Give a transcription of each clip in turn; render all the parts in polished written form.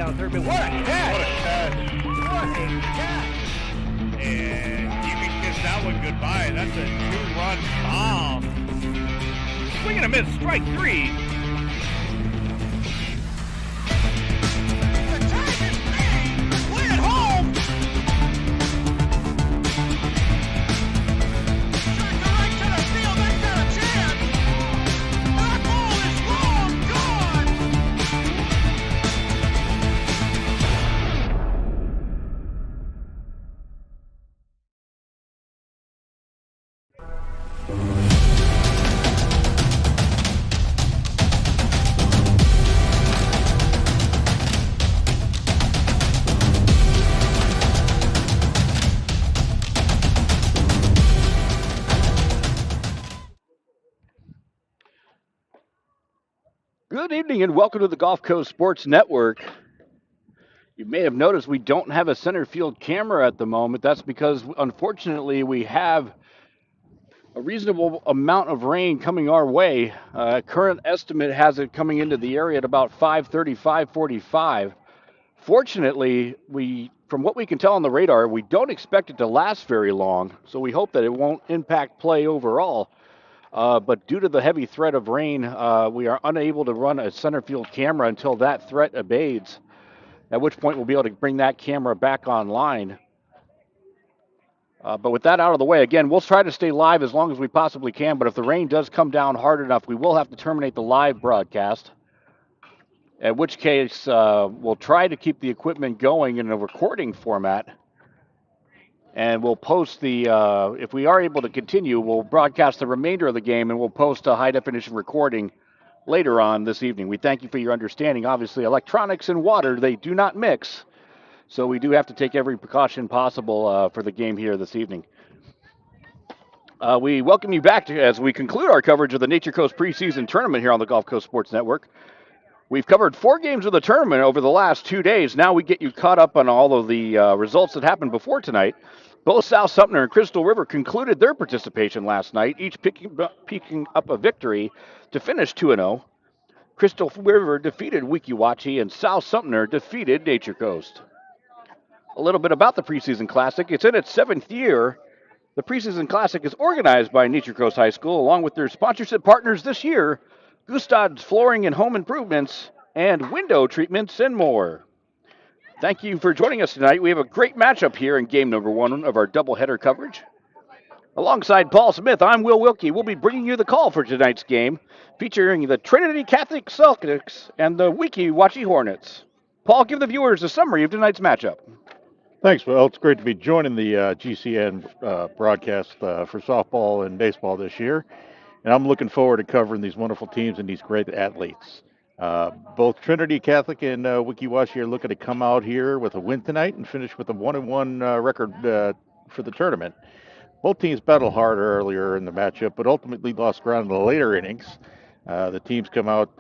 down third base. What a catch! What a catch! What a catch! And Weeki gets that one goodbye. That's a 2-run bomb. Swing and a miss, strike three. The tag is made. Play it home. Shot to right to the field. That's got a chance. That ball is long gone. Good evening and welcome to the Gulf Coast Sports Network. You may have noticed we don't have a center field camera at the moment. That's because, unfortunately, we have a reasonable amount of rain coming our way. Current estimate has it coming into the area at about 5:30, 5:45. Fortunately, from what we can tell on the radar, we don't expect it to last very long, so we hope that it won't impact play overall. But due to the heavy threat of rain, we are unable to run a center field camera until that threat abates, at which point we'll be able to bring that camera back online. But with that out of the way, again, we'll try to stay live as long as we possibly can, but if the rain does come down hard enough, we will have to terminate the live broadcast, in which case we'll try to keep the equipment going in a recording format. And we'll post if we are able to continue, we'll broadcast the remainder of the game and we'll post a high-definition recording later on this evening. We thank you for your understanding. Obviously, electronics and water, they do not mix. So we do have to take every precaution possible for the game here this evening. We welcome you back as we conclude our coverage of the Nature Coast preseason tournament here on the Gulf Coast Sports Network. We've covered 4 games of the tournament over the last 2 days. Now we get you caught up on all of the results that happened before tonight. Both South Sumter and Crystal River concluded their participation last night, each picking up a victory to finish 2-0. Crystal River defeated Weeki, Wachee, and South Sumter defeated Nature Coast. A little bit about the preseason classic. It's in its 7th year. The preseason classic is organized by Nature Coast High School, along with their sponsorship partners this year, Gustad's Flooring and Home Improvements, and Window Treatments, and more. Thank you for joining us tonight. We have a great matchup here in game number 1 of our doubleheader coverage. Alongside Paul Smith, I'm Will Wilkie. We'll be bringing you the call for tonight's game, featuring the Trinity Catholic Celtics and the Weeki Wachee Hornets. Paul, give the viewers a summary of tonight's matchup. Thanks, Will. It's great to be joining the GCN broadcast for softball and baseball this year. And I'm looking forward to covering these wonderful teams and these great athletes. Both Trinity Catholic and Weeki Wachee are looking to come out here with a win tonight and finish with a 1-1 record for the tournament. Both teams battled hard earlier in the matchup, but ultimately lost ground in the later innings. The teams come out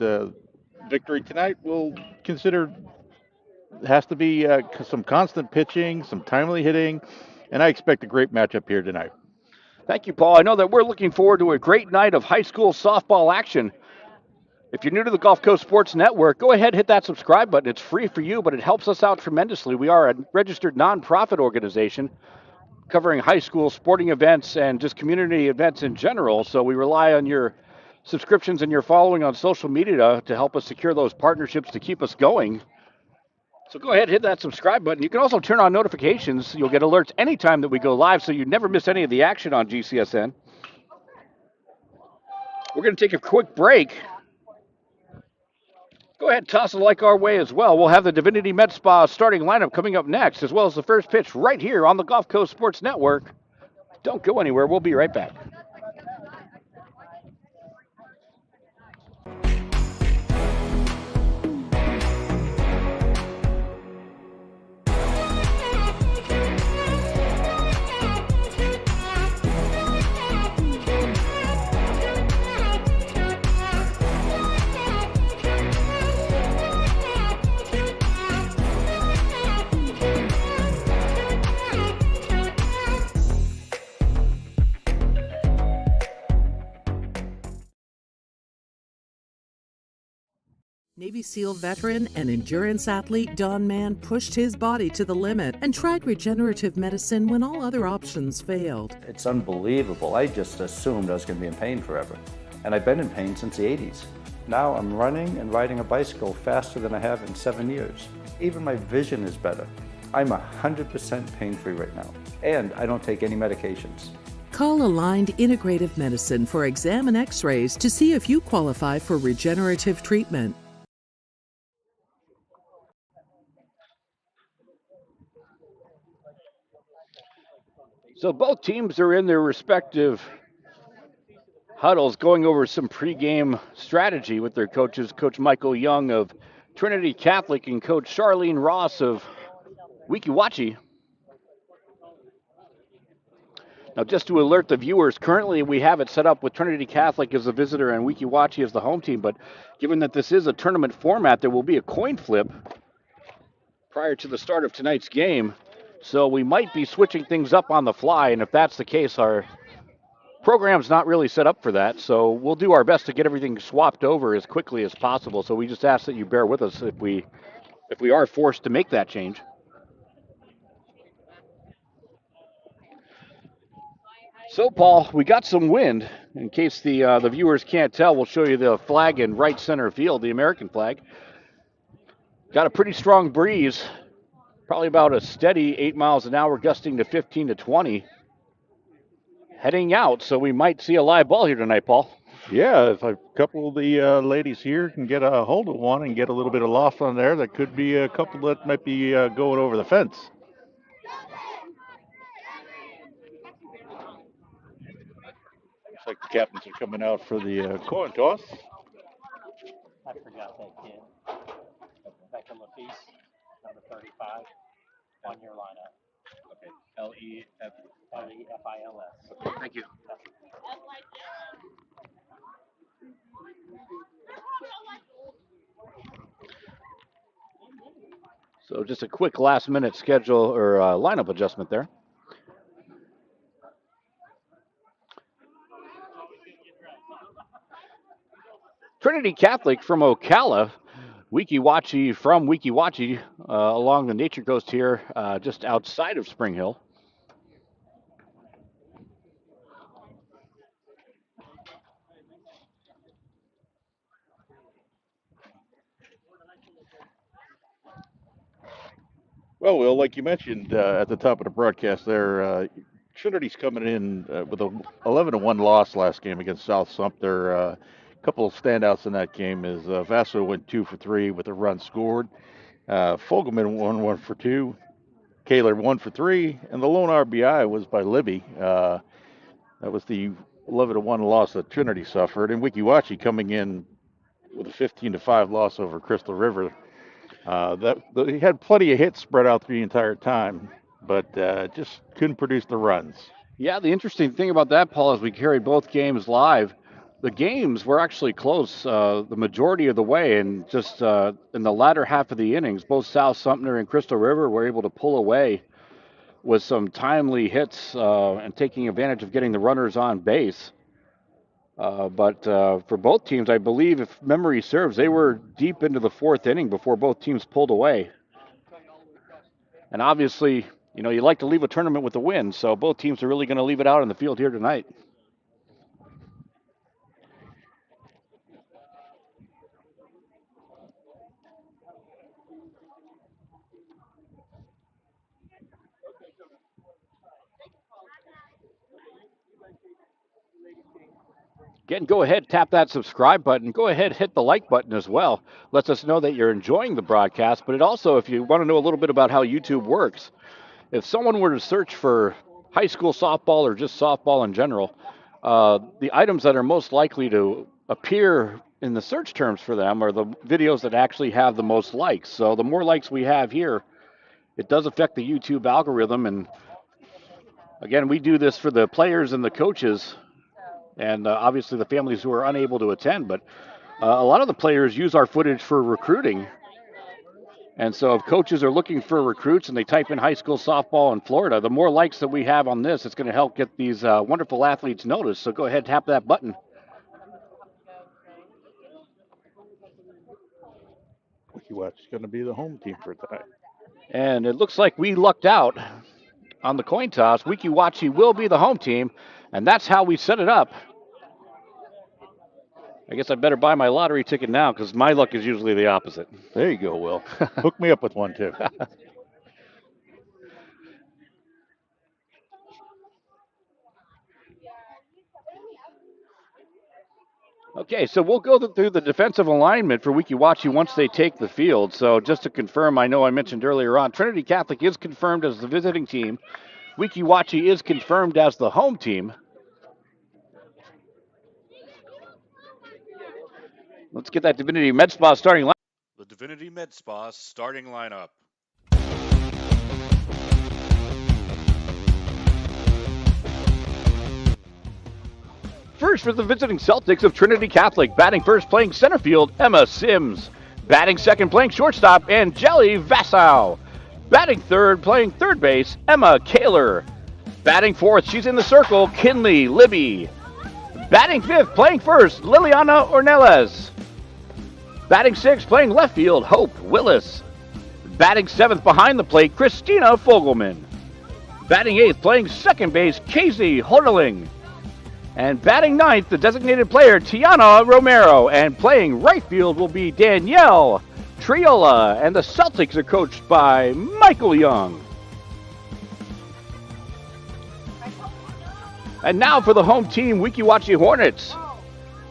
victory tonight. We'll consider has to be some constant pitching, some timely hitting, and I expect a great matchup here tonight. Thank you, Paul. I know that we're looking forward to a great night of high school softball action. If you're new to the Gulf Coast Sports Network, go ahead and hit that subscribe button. It's free for you, but it helps us out tremendously. We are a registered nonprofit organization covering high school sporting events and just community events in general, so we rely on your subscriptions and your following on social media to help us secure those partnerships to keep us going. So go ahead and hit that subscribe button. You can also turn on notifications. You'll get alerts anytime that we go live, so you never miss any of the action on GCSN. We're going to take a quick break. Go ahead and toss a like our way as well. We'll have the Divinity Med Spa starting lineup coming up next, as well as the first pitch right here on the Gulf Coast Sports Network. Don't go anywhere. We'll be right back. Navy SEAL veteran and endurance athlete Don Mann pushed his body to the limit and tried regenerative medicine when all other options failed. It's unbelievable. I just assumed I was going to be in pain forever. And I've been in pain since the 80s. Now I'm running and riding a bicycle faster than I have in 7 years. Even my vision is better. I'm 100% pain-free right now. And I don't take any medications. Call Aligned Integrative Medicine for exam and x-rays to see if you qualify for regenerative treatment. So both teams are in their respective huddles going over some pregame strategy with their coaches, Coach Michael Young of Trinity Catholic and Coach Charlene Ross of Weeki Wachee. Now, just to alert the viewers, currently we have it set up with Trinity Catholic as the visitor and Weeki Wachee as the home team, but given that this is a tournament format, there will be a coin flip prior to the start of tonight's game. So we might be switching things up on the fly, and if that's the case, our program's not really set up for that. So we'll do our best to get everything swapped over as quickly as possible. So we just ask that you bear with us if we are forced to make that change. So, Paul, we got some wind. In case the viewers can't tell, we'll show you the flag in right center field, the American flag. Got a pretty strong breeze. Probably about a steady 8 miles an hour, gusting to 15 to 20. Heading out, so we might see a live ball here tonight, Paul. Yeah, if a couple of the ladies here can get a hold of one and get a little bit of loft on there, that could be a couple that might be going over the fence. Looks like the captains are coming out for the coin toss. I forgot that kid. Becca Lafise, number 35, on your lineup. Okay, L-E-F. L-E-F-I-L-S. Okay, thank you. So just a quick last-minute schedule or lineup adjustment there. Trinity Catholic from Ocala, Weeki Wachee from Weeki Wachee along the Nature Coast here, just outside of Spring Hill. Well, Will, like you mentioned at the top of the broadcast there, Trinity's coming in with a 11-1 loss last game against South Sumter. A couple of standouts in that game is Vaso went 2 for 3 with a run scored. Fogelman won 1 for 2. Kaler 1 for 3, and the lone RBI was by Libby. That was the 11-1 loss that Trinity suffered, and Weeki Wachee coming in with a 15-5 loss over Crystal River. He had plenty of hits spread out the entire time, but just couldn't produce the runs. Yeah, the interesting thing about that, Paul, is we carried both games live. The games were actually close the majority of the way, and just in the latter half of the innings, both South Sumter and Crystal River were able to pull away with some timely hits and taking advantage of getting the runners on base. But for both teams, I believe, if memory serves, they were deep into the fourth inning before both teams pulled away. And obviously, you know, you like to leave a tournament with a win, so both teams are really going to leave it out in the field here tonight. Again, go ahead, tap that subscribe button. Go ahead, hit the like button as well. Lets us know that you're enjoying the broadcast, but it also, if you want to know a little bit about how YouTube works, if someone were to search for high school softball or just softball in general, the items that are most likely to appear in the search terms for them are the videos that actually have the most likes. So the more likes we have here, it does affect the YouTube algorithm. And again, we do this for the players and the coaches and obviously the families who are unable to attend. But a lot of the players use our footage for recruiting. And so if coaches are looking for recruits and they type in high school softball in Florida, the more likes that we have on this, it's going to help get these wonderful athletes noticed. So go ahead, tap that button. Weeki West is going to be the home team for tonight. And it looks like we lucked out on the coin toss. Wachee will be the home team, and that's how we set it up. I guess I better buy my lottery ticket now because my luck is usually the opposite. There you go, Will. Hook me up with one, too. Okay, so we'll go through the defensive alignment for Wachee once they take the field. So just to confirm, I know I mentioned earlier on, Trinity Catholic is confirmed as the visiting team. Wachee is confirmed as the home team. Let's get that Divinity Med Spa starting line. The Divinity Med Spa starting lineup. First for the visiting Celtics of Trinity Catholic, batting first playing center field, Emma Sims. Batting second playing shortstop, Angeli Vassau. Batting third playing third base, Emma Kaler. Batting fourth, she's in the circle, Kinley Libby. Batting fifth playing first, Liliana Ornelas. Batting sixth playing left field, Hope Willis. Batting seventh behind the plate, Christina Fogelman. Batting eighth playing second base, Casey Hoderling. And batting ninth, the designated player, Tiana Romero. And playing right field will be Danielle Triola. And the Celtics are coached by Michael Young. And now for the home team, Wachee Hornets.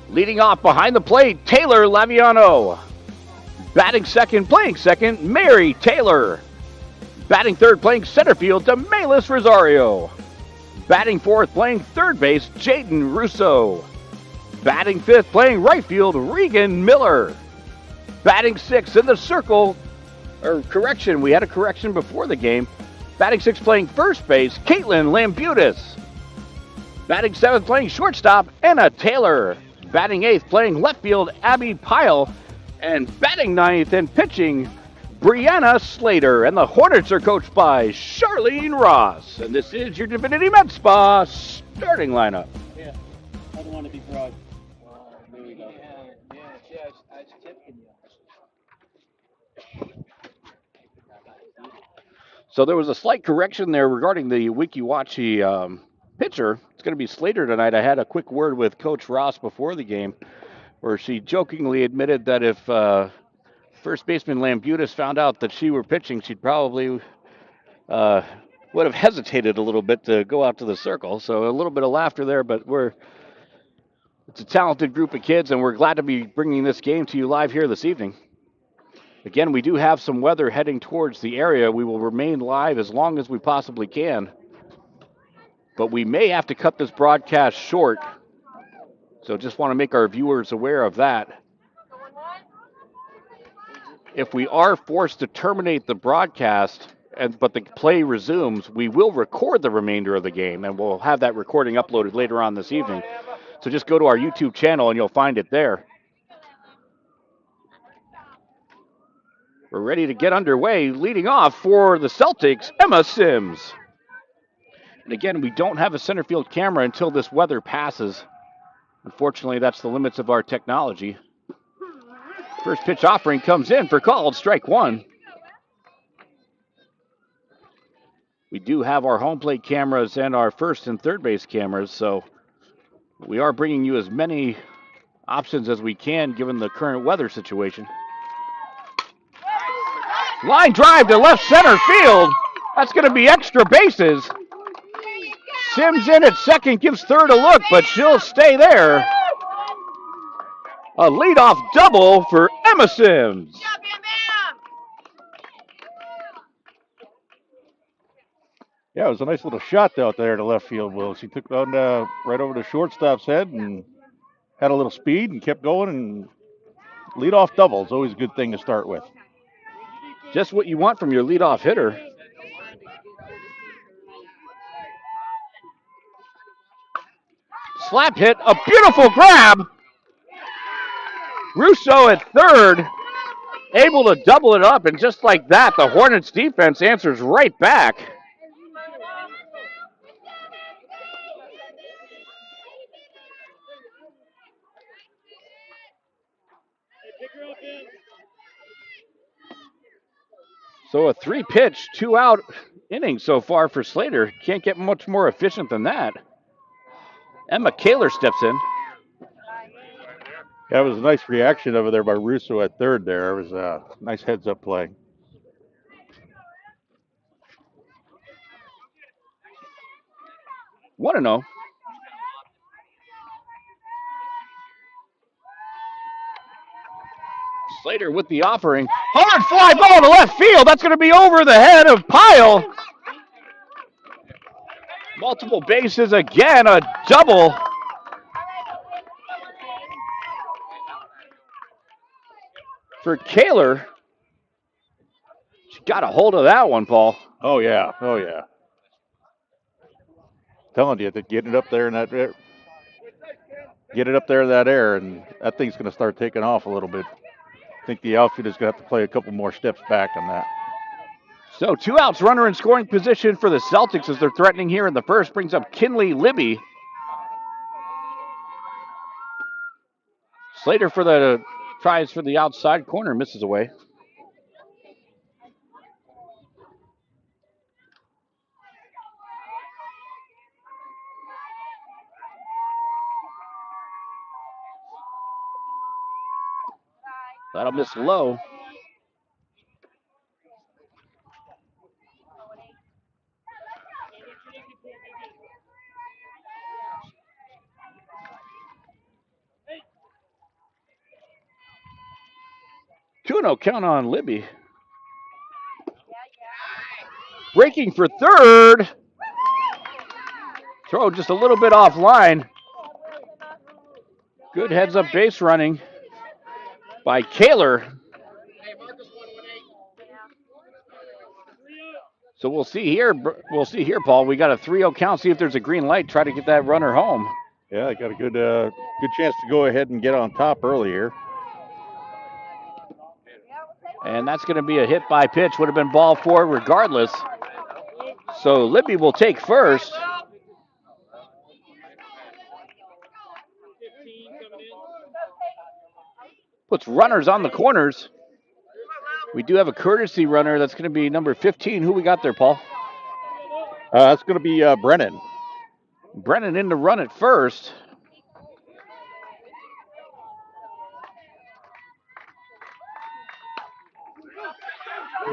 Leading off behind the plate, Taylor Laviano. Batting second, playing second, Mary Taylor. Batting third, playing center field, Demelis Rosario. Batting fourth, playing third base, Jaden Russo. Batting fifth, playing right field, Regan Miller. Batting sixth in the circle, we had a correction before the game. Batting sixth, playing first base, Caitlin Lambutis. Batting seventh, playing shortstop, Anna Taylor. Batting eighth, playing left field, Abby Pyle. And batting ninth and pitching, Brianna Slater. And the Hornets are coached by Charlene Ross. And this is your Divinity Med Spa starting lineup. Yeah, I don't want to be broad. There we go. I was tipping you. So there was a slight correction there regarding the Wachee pitcher. It's going to be Slater tonight. I had a quick word with Coach Ross before the game where she jokingly admitted that if first baseman Lambutis found out that she were pitching, she'd probably would have hesitated a little bit to go out to the circle. So a little bit of laughter there, but it's a talented group of kids, and we're glad to be bringing this game to you live here this evening. Again, we do have some weather heading towards the area. We will remain live as long as we possibly can, but we may have to cut this broadcast short. So just want to make our viewers aware of that. If we are forced to terminate the broadcast, but the play resumes, we will record the remainder of the game, and we'll have that recording uploaded later on this evening. So just go to our YouTube channel, and you'll find it there. We're ready to get underway. Leading off for the Celtics, Emma Sims. And again, we don't have a center field camera until this weather passes. Unfortunately, that's the limits of our technology. First pitch offering comes in for called strike one. We do have our home plate cameras and our first and third base cameras, so we are bringing you as many options as we can given the current weather situation. Line drive to left center field. That's going to be extra bases. Sims in at second, gives third a look, but she'll stay there. A leadoff double for Emma Sims. Yeah, it was a nice little shot out there to left field, Will. She took on right over the shortstop's head and had a little speed and kept going, and leadoff double is always a good thing to start with. Just what you want from your leadoff hitter. Slap hit, a beautiful grab. Russo at third, able to double it up, and just like that, the Hornets defense answers right back. So a 3-pitch, 2-out inning so far for Slater. Can't get much more efficient than that. Emma Kaler steps in. That was a nice reaction over there by Russo at third there. It was a nice heads-up play. One and 0. Slater with the offering. Hard fly ball to left field. That's going to be over the head of Pyle. Multiple bases again, a double. For Kaler. She got a hold of that one, Paul. Oh, yeah. Oh, yeah. Telling you, that get it up there in that air. Get it up there in that air, and that thing's going to start taking off a little bit. I think the outfield is going to have to play a couple more steps back on that. So 2 outs, runner in scoring position for the Celtics as they're threatening here in the first. Brings up Kinley Libby. Slater for the tries for the outside corner, misses away. That'll miss low. Two no count on Libby. Breaking for third. Throw just a little bit offline. Good heads-up base running by Kaler. So we'll see here. Paul. We got a 3-0 count. See if there's a green light. Try to get that runner home. Yeah, they got a good chance to go ahead and get on top earlier. And that's going to be a hit by pitch. Would have been ball 4 regardless. So Libby will take first. Puts runners on the corners. We do have a courtesy runner. That's going to be number 15. Who we got there, Paul? That's going to be Brennan. Brennan in to run at first.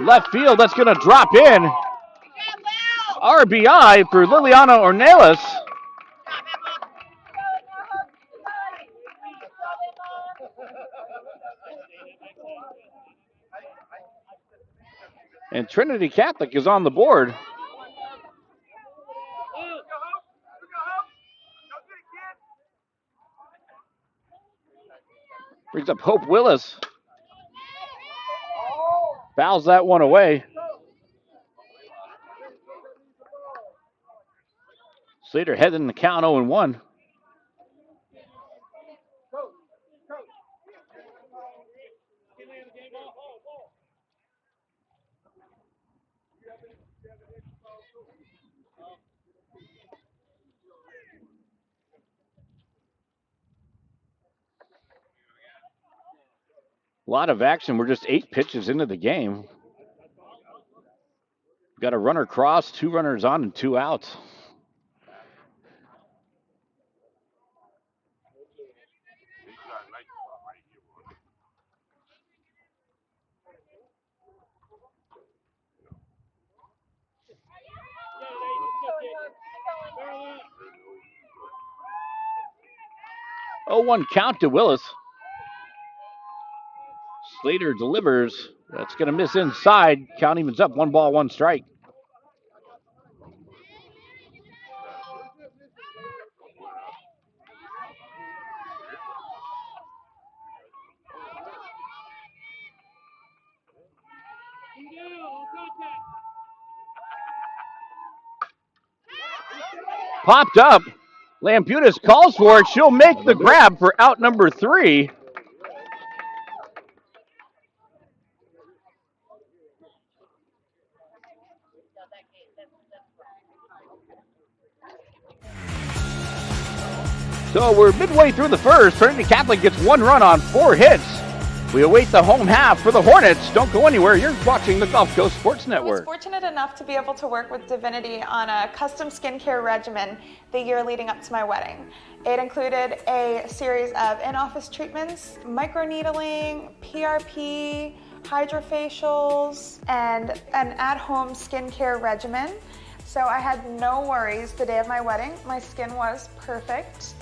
Left field, that's going to drop in. RBI for Liliana Ornelas. And Trinity Catholic is on the board. Brings up Hope Willis. Fouls that one away. Slater heading the count 0-1. A lot of action. We're just 8 pitches into the game. Got a runner cross, 2 runners on, and 2 outs. Oh, 1 count to Willis. Slater delivers. That's going to miss inside. Count evens up. 1 ball, 1 strike. Popped up. Lamputis calls for it. She'll make the grab for out number 3. So we're midway through the first. Trinity Catholic gets 1 run on 4 hits. We await the home half for the Hornets. Don't go anywhere. You're watching the Gulf Coast Sports I was Network. fortunate enough to be able to work with Divinity on a custom skincare regimen the year leading up to my wedding. It included a series of in-office treatments, microneedling, PRP, hydrofacials, and an at-home skincare regimen. So I had no worries the day of my wedding. My skin was perfect.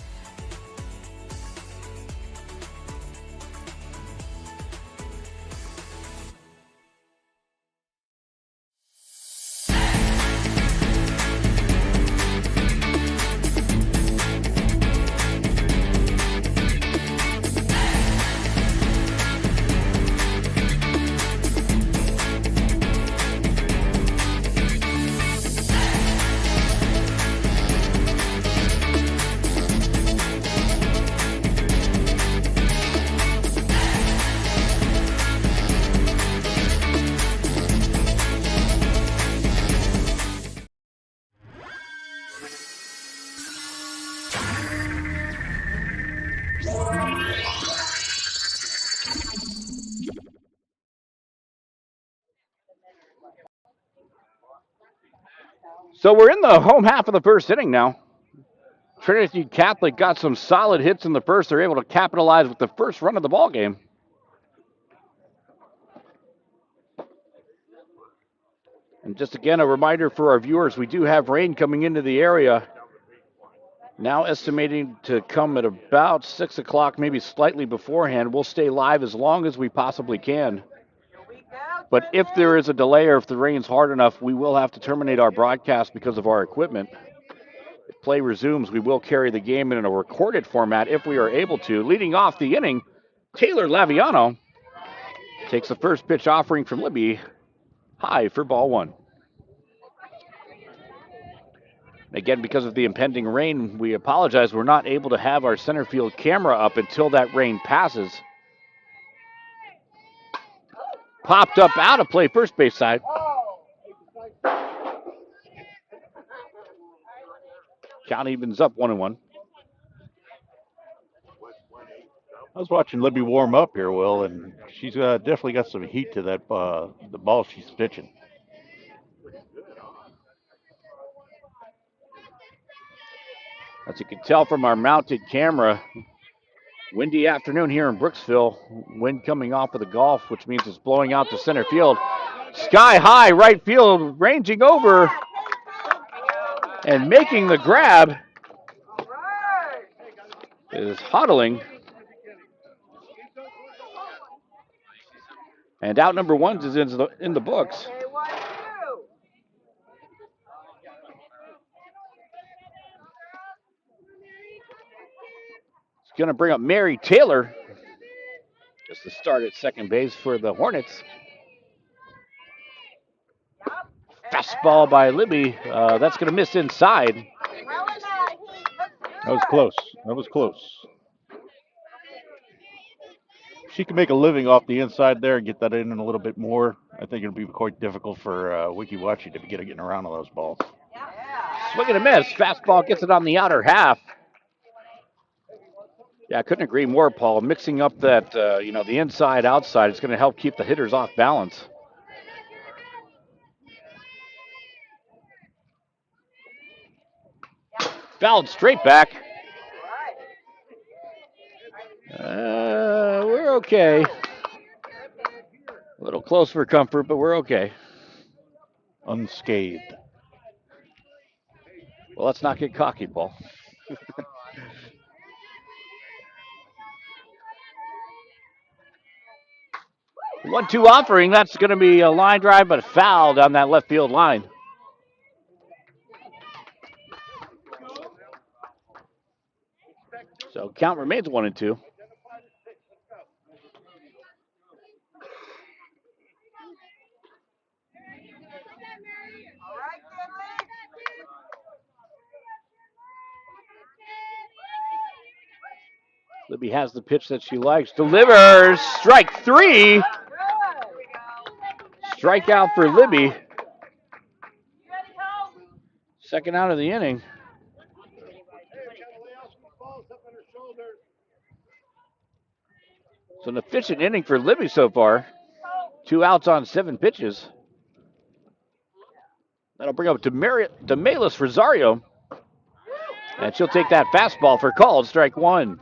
So we're in the home half of the first inning now. Trinity Catholic got some solid hits in the first. They're able to capitalize with the first run of the ball game. And just again, a reminder for our viewers, we do have rain coming into the area. Now estimating to come at about 6 o'clock, maybe slightly beforehand. We'll stay live as long as we possibly can. But if there is a delay or if the rain's hard enough, we will have to terminate our broadcast because of our equipment. If play resumes, we will carry the game in a recorded format if we are able to. Leading off the inning, Taylor Laviano takes the first pitch offering from Libby, high for ball one. Again, because of the impending rain, we apologize. We're not able to have our center field camera up until that rain passes. Popped up out of play, first base side. Count evens up 1-1. I was watching Libby warm up here, Will, and she's definitely got some heat to that the ball she's pitching. As you can tell from our mounted camera, windy afternoon here in Brooksville. Wind coming off of the Gulf, which means it's blowing out to center field. Sky high right field, ranging over and making the grab is Huddling. And out number one is in the books. It's going to bring up Mary Taylor just to start at second base for the Hornets. Fastball by Libby. That's going to miss inside. That was close. That was close. She can make a living off the inside there and get that in a little bit more. I think it'll be quite difficult for Weeki Wachee to be getting around on those balls. Swing and a miss. Fastball gets it on the outer half. Yeah, I couldn't agree more, Paul. Mixing up that, the inside, outside, it's going to help keep the hitters off balance. Fouled straight back. We're okay. A little close for comfort, but we're okay. Unscathed. Well, let's not get cocky, Paul. 1-2 offering. That's going to be a line drive, but foul down that left field line. So count remains 1-2. Libby has the pitch that she likes. Delivers. Strike three. Strikeout for Libby. Second out of the inning. So an efficient inning for Libby so far. 2 outs on 7 pitches. That'll bring up Demalis Rosario. And she'll take that fastball for called strike 1.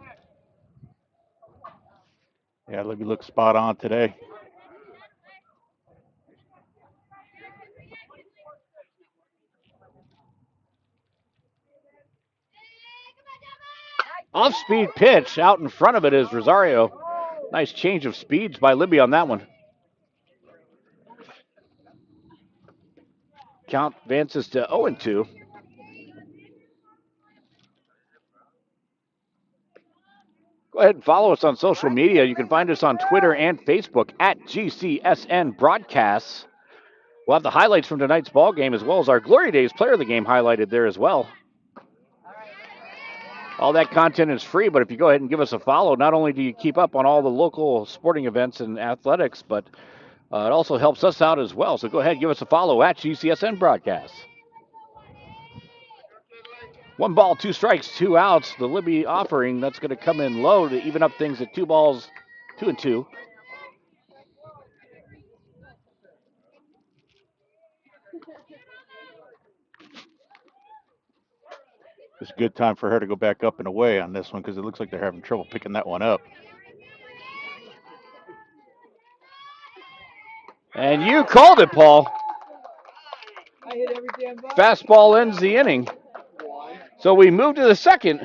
Yeah, Libby looks spot on today. Off-speed pitch. Out in front of it is Rosario. Nice change of speeds by Libby on that one. Count advances to 0-2. Go ahead and follow us on social media. You can find us on Twitter and Facebook at GCSN Broadcasts. We'll have the highlights from tonight's ball game as well as our Glory Days Player of the Game highlighted there as well. All that content is free, but if you go ahead and give us a follow, not only do you keep up on all the local sporting events and athletics, but it also helps us out as well. So go ahead and give us a follow at GCSN Broadcasts. 1 ball, 2 strikes, 2 outs. The Libby offering, that's going to come in low to even up things at 2 balls, 2-2. It's a good time for her to go back up and away on this one because it looks like they're having trouble picking that one up. And you called it, Paul. Fastball ends the inning. So we move to the second.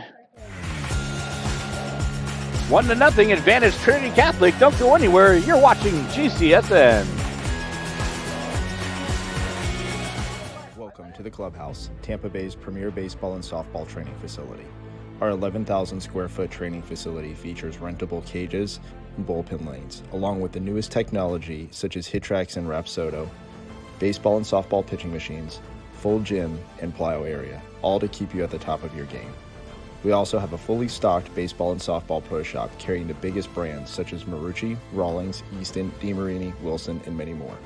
1-0 advantage Trinity Catholic. Don't go anywhere. You're watching GCSN. Welcome to the Clubhouse, Tampa Bay's premier baseball and softball training facility. Our 11,000 square foot training facility features rentable cages and bullpen lanes, along with the newest technology such as HitTrax and Rapsodo, baseball and softball pitching machines, full gym, and plyo area, all to keep you at the top of your game. We also have a fully stocked baseball and softball pro shop carrying the biggest brands such as Marucci, Rawlings, Easton, DeMarini, Wilson, and many more.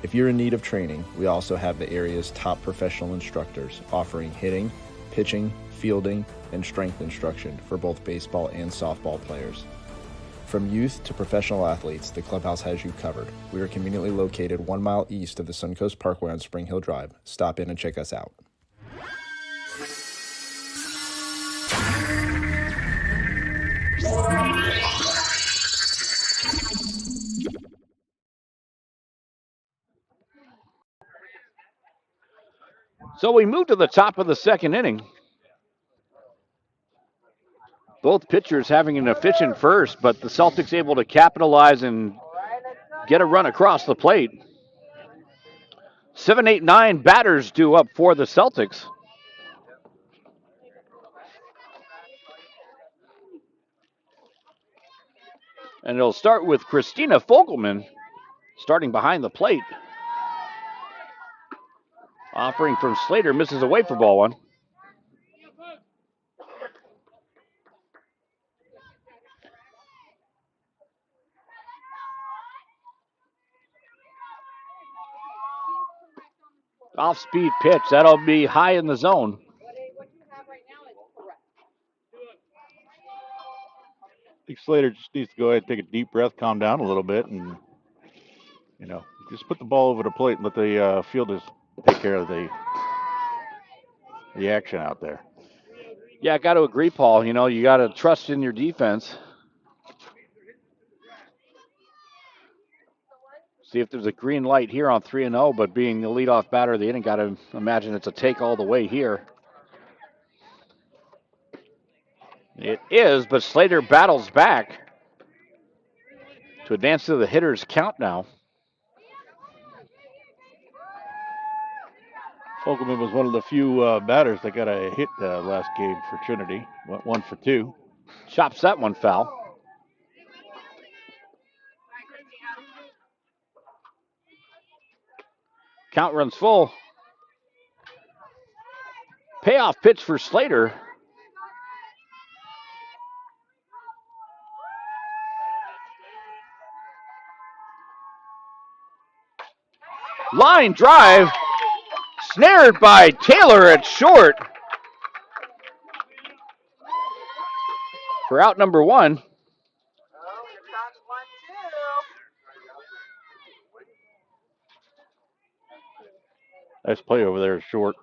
If you're in need of training, we also have the area's top professional instructors offering hitting, pitching, fielding, and strength instruction for both baseball and softball players. From youth to professional athletes, the Clubhouse has you covered. We are conveniently located 1 mile east of the Suncoast Parkway on Spring Hill Drive. Stop in and check us out. So we move to the top of the second inning. Both pitchers having an efficient first, but the Celtics able to capitalize and get a run across the plate. 7, 8, 9 batters due up for the Celtics. And it'll start with Christina Fogelman starting behind the plate. Offering from Slater, misses away for ball 1. Off-speed pitch, that'll be high in the zone. I think Slater just needs to go ahead and take a deep breath, calm down a little bit, and, just put the ball over the plate and let the fielders take care of the action out there. Yeah, I got to agree, Paul. You got to trust in your defense. See if there's a green light here on 3-0, but being the leadoff batter of the inning, got to imagine it's a take all the way here. It is, but Slater battles back to advance to the hitter's count now. Fogelman was one of the few batters that got a hit last game for Trinity. Went 1 for 2. Chops that one foul. Count runs full. Payoff pitch for Slater. Line drive. Snared by Taylor at short. For out number 1. Nice play over there, short.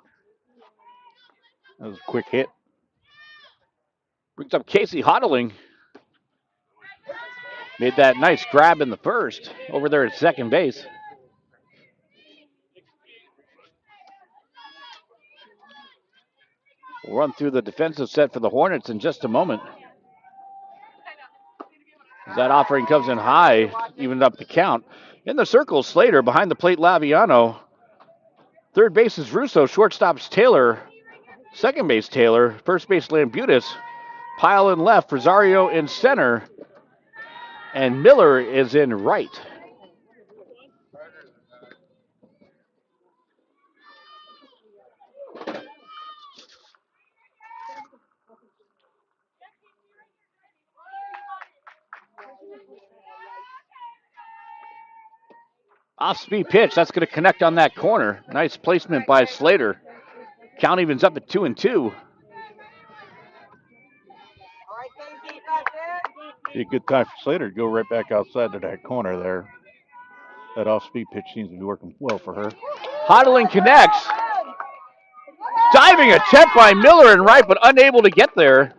That was a quick hit. Brings up Casey Hodling. Made that nice grab in the first over there at second base. We'll run through the defensive set for the Hornets in just a moment. As that offering comes in high, evened up the count. In the circle, Slater. Behind the plate, Laviano. Third base is Russo. Shortstop's Taylor. Second base, Taylor. First base, Lambutis. Pile in left. Rosario in center. And Miller is in right. Off-speed pitch. That's going to connect on that corner. Nice placement by Slater. Count evens up at 2-2. Be a good time for Slater to go right back outside to that corner there. That off-speed pitch seems to be working well for her. Hodling connects. Diving attempt by Miller in right, but unable to get there.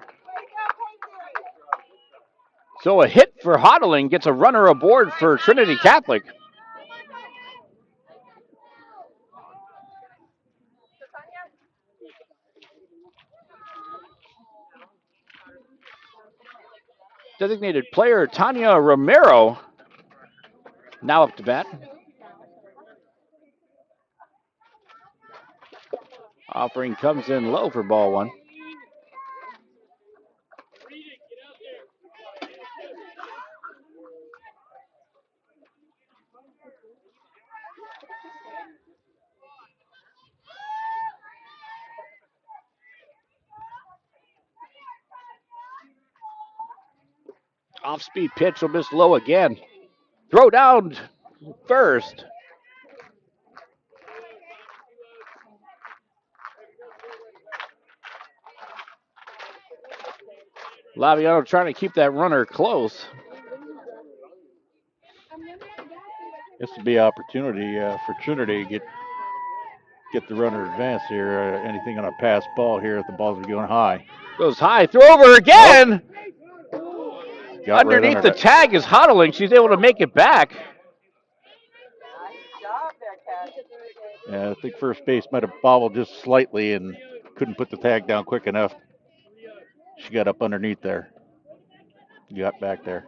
So a hit for Hodling gets a runner aboard for Trinity Catholic. Designated player Tanya Romero now up to bat. Offering comes in low for ball one. Off-speed pitch will miss low again. Throw down first. Laviano trying to keep that runner close. This would be an opportunity for Trinity to get the runner advanced here. Anything on a pass ball here if the balls are going high. Goes high, throw over again. Underneath Underneath the tag is Hodling. She's able to make it back. Yeah, I think first base might have bobbled just slightly and couldn't put the tag down quick enough. She got up underneath there. Got back there.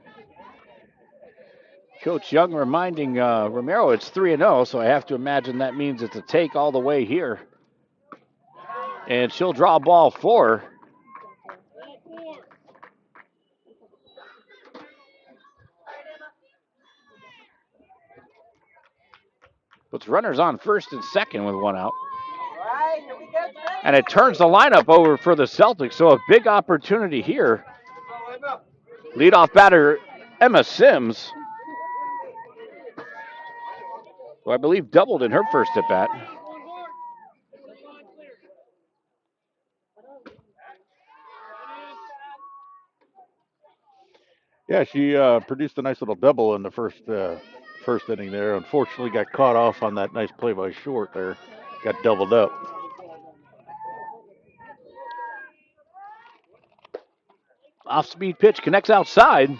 Coach Young reminding Romero it's 3-0, so I have to imagine that means it's a take all the way here. And she'll draw ball 4. Puts runners on first and second with one out. And it turns the lineup over for the Celtics, so a big opportunity here. Leadoff batter Emma Sims, who I believe doubled in her first at bat. Yeah, she produced a nice little double in the first inning there. Unfortunately, got caught off on that nice play by Short there. Got doubled up. Off-speed pitch connects outside.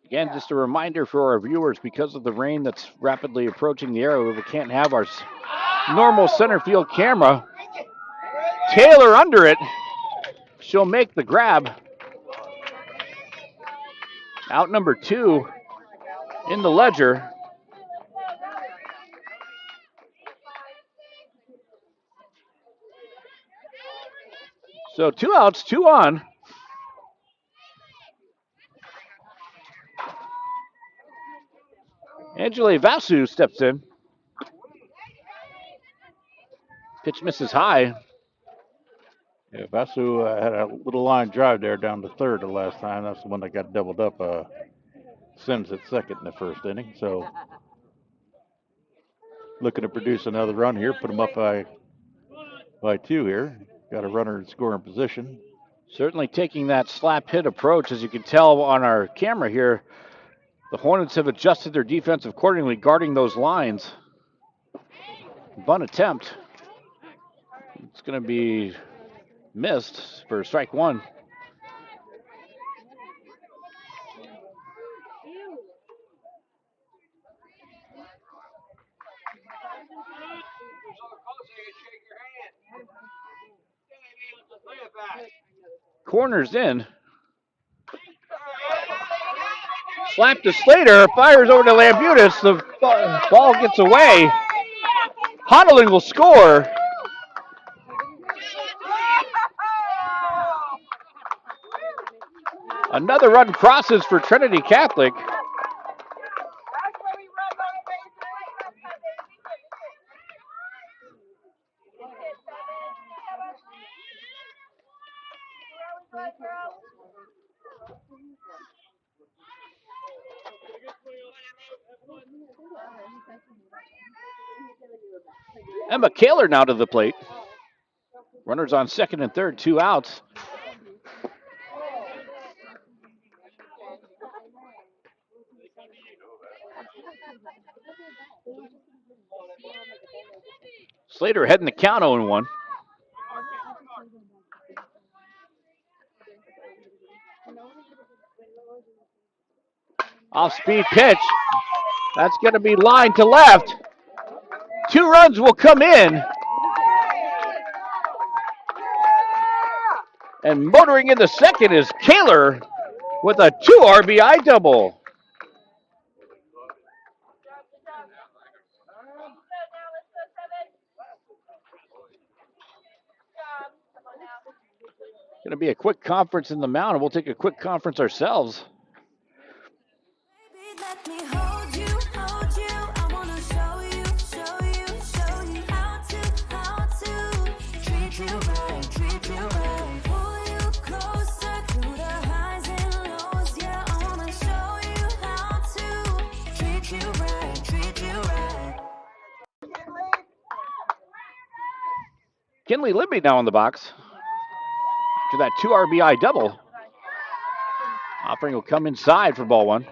Again, just a reminder for our viewers, because of the rain that's rapidly approaching the area, we can't have our normal center field camera. Taylor under it. She'll make the grab. Out number 2 in the ledger. So 2 outs, 2 on. Angela Vasu steps in. Pitch misses high. Yeah, Vasu had a little line drive there down to third the last time. That's the one that got doubled up. Sims at second in the first inning. So looking to produce another run here. Put them up by 2 here. Got a runner in scoring position. Certainly taking that slap hit approach, as you can tell on our camera here. The Hornets have adjusted their defense accordingly, guarding those lines. Bunt attempt. It's going to be missed for strike one. Corners in. Slap to Slater, fires over to Lambutis. The ball gets away. Hodling will score. Another run crosses for Trinity Catholic. Emma Kaler now to the plate. Runners on second and third, 2 outs. Slater heading the count 0-1. Off-speed pitch. That's going to be lined to left. 2 runs will come in. And motoring in the second is Kaler with a 2 RBI double. Going to be a quick conference in the mound, and we'll take a quick conference ourselves. Kinley Libby now in the box. After that 2 RBI double. Offering will come inside for ball 1.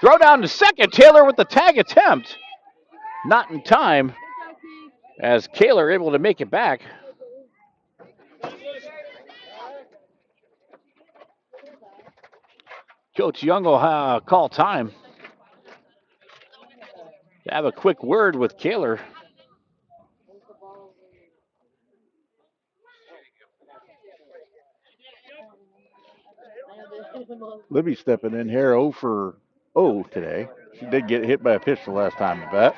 Throw down to second. Taylor with the tag attempt. Not in time, as Kaler able to make it back. Coach Young will call time to have a quick word with Kaler. Libby stepping in here 0 for 0 today. She did get hit by a pitch the last time at bat.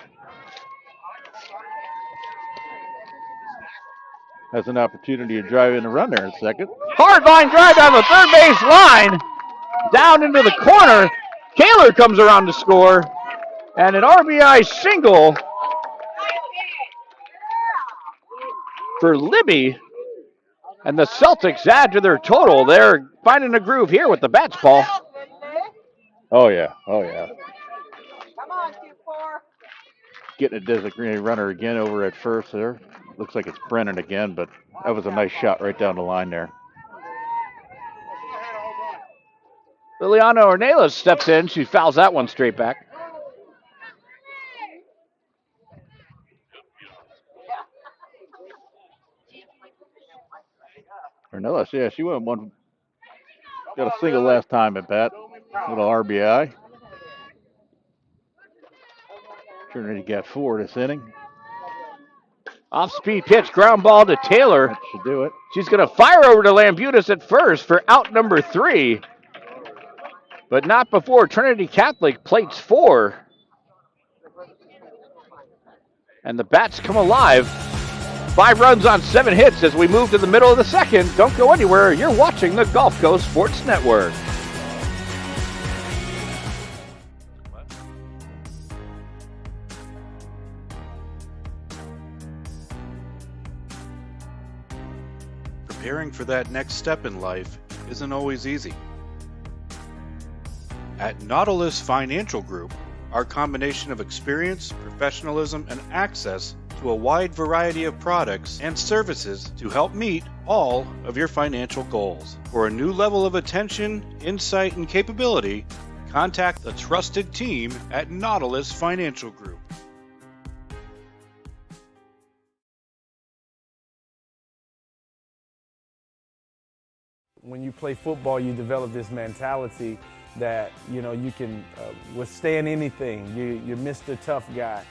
Has an opportunity to drive in a run there in a second. Hard line drive down the third base line. Down into the corner. Kaler comes around to score. And an RBI single for Libby. And the Celtics add to their total. They're finding a groove here with the bats, Paul. Oh, yeah. Oh, yeah. Getting a designated runner again over at first there. Looks like it's Brennan again, but that was a nice shot right down the line there. Liliana Ornelas steps in. She fouls that one straight back. Ornelas, yeah, she went one. Got a single last time at bat. Little RBI. Trinity got 4 this inning. Off-speed pitch, ground ball to Taylor. That should do it. She's going to fire over to Lambutis at first for out number 3. But not before Trinity Catholic plates 4. And the bats come alive. 5 runs on 7 hits as we move to the middle of the second. Don't go anywhere. You're watching the Gulf Coast Sports Network. Preparing for that next step in life, isn't always easy. At Nautilus Financial Group, our combination of experience, professionalism, and access to a wide variety of products and services to help meet all of your financial goals. For a new level of attention, insight, and capability, contact the trusted team at Nautilus Financial Group. When you play football, you develop this mentality that, you know, you can withstand anything. You're Mr. Tough Guy.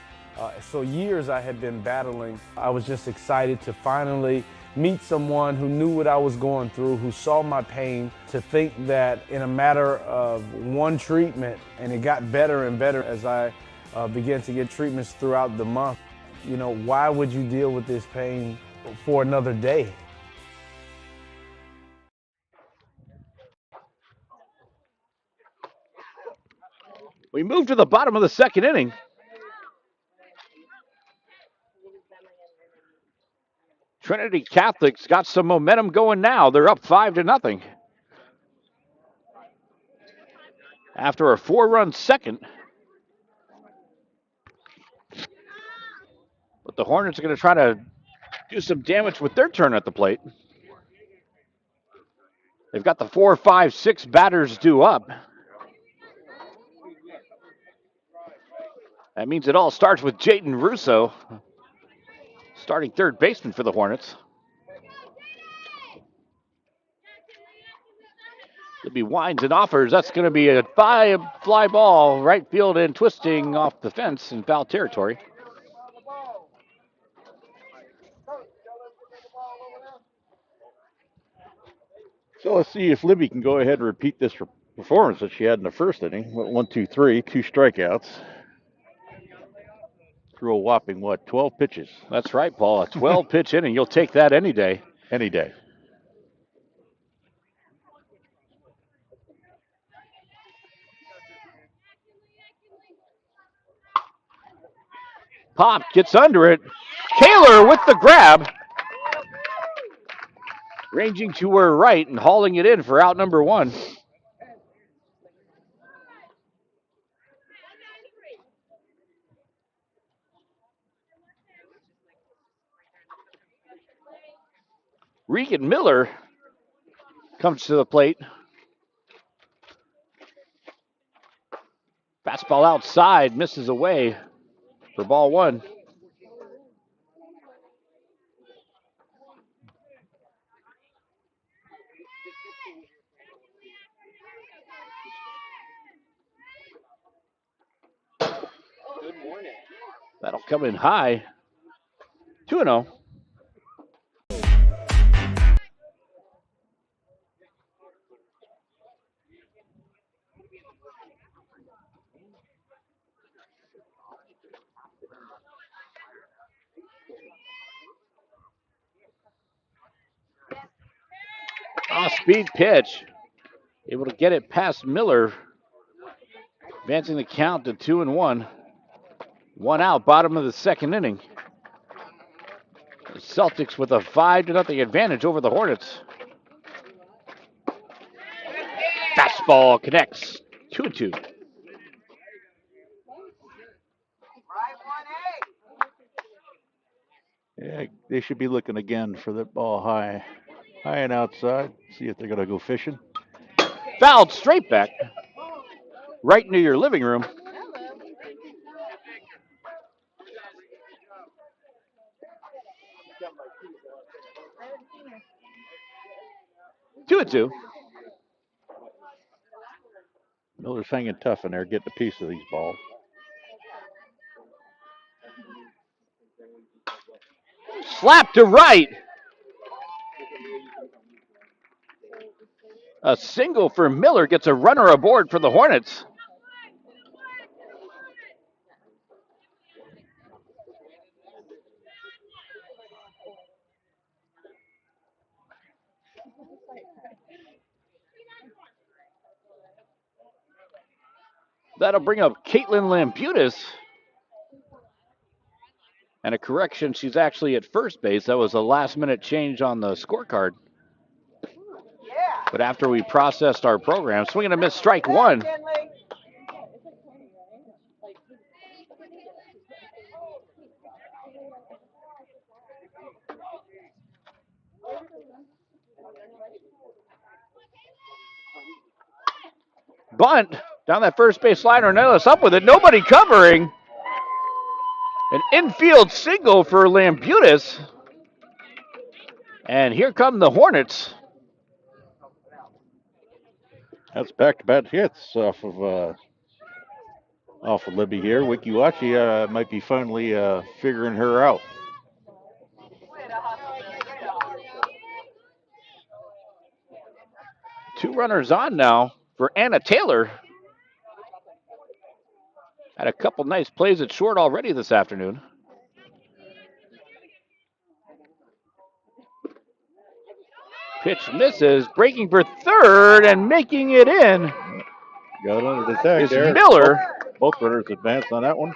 So years I had been battling. I was just excited to finally meet someone who knew what I was going through, who saw my pain, to think that in a matter of one treatment, and it got better and better as I began to get treatments throughout the month. You know, why would you deal with this pain for another day? We move to the bottom of the second inning. Trinity Catholic's got some momentum going now. They're up 5-0. After a 4-run second. But the Hornets are going to try to do some damage with their turn at the plate. They've got the 4, 5, 6 batters due up. That means it all starts with Jayden Russo, starting third baseman for the Hornets. It'll be winds and offers. That's going to be a fly ball, right field and twisting off the fence in foul territory. So let's see if Libby can go ahead and repeat this performance that she had in the first inning. 1, 2, 3, 2 strikeouts. Threw a whopping, 12 pitches? That's right, Paul. A 12-pitch inning. You'll take that any day. Any day. Pop gets under it. Kaler with the grab. Ranging to her right and hauling it in for out number 1. Regan Miller comes to the plate. Fastball outside, misses away for ball 1. That'll come in high. 2-0. Off-speed pitch. Able to get it past Miller. Advancing the count to 2-1. 1 out, bottom of the second inning. The Celtics with a 5-0 advantage over the Hornets. Fastball connects. 2-2. Yeah, they should be looking again for that ball high and outside. See if they're going to go fishing. Fouled straight back. Right into your living room. Two and two. Miller's hanging tough in there, getting a piece of these balls. Slap to right. A single for Miller gets a runner aboard for the Hornets. That'll bring up Caitlin Lamputis. And a correction, she's actually at first base. That was a last-minute change on the scorecard. Yeah. But after we processed our program, swing and a miss, strike one. Bunt down that first base line. Ornelas up with it. Nobody covering. An infield single for Lambutis. And here come the Hornets. That's back-to-back hits off of Libby here. Wachee might be finally figuring her out. Two runners on now for Anna Taylor. Had a couple nice plays at short already this afternoon. Pitch misses, breaking for third and making it in. Got under the tag is there. Miller. Both runners advanced on that one.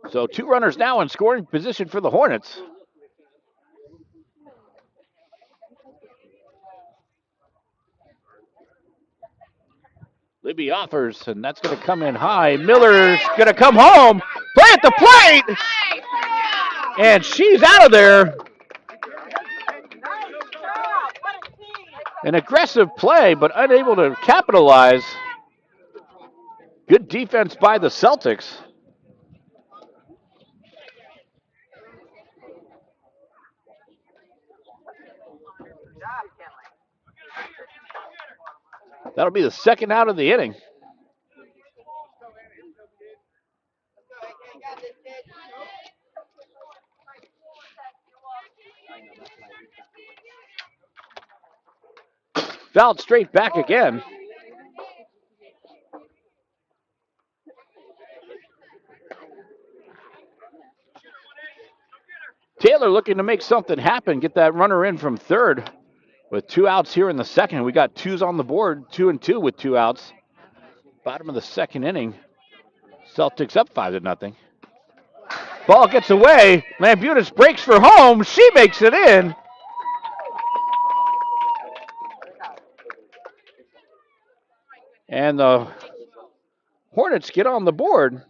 So two runners now in scoring position for the Hornets. Libby offers, and that's going to come in high. Miller's going to come home. Play at the plate! And she's out of there. An aggressive play, but unable to capitalize. Good defense by the Celtics. That'll be the second out of the inning. Fouled straight back again. Taylor looking to make something happen, get that runner in from third. With two outs here in the second, we got twos on the board, 2-2 with two outs. Bottom of the second inning, Celtics up 5-0. Ball gets away. Lambutis breaks for home. She makes it in. And the Hornets get on the board.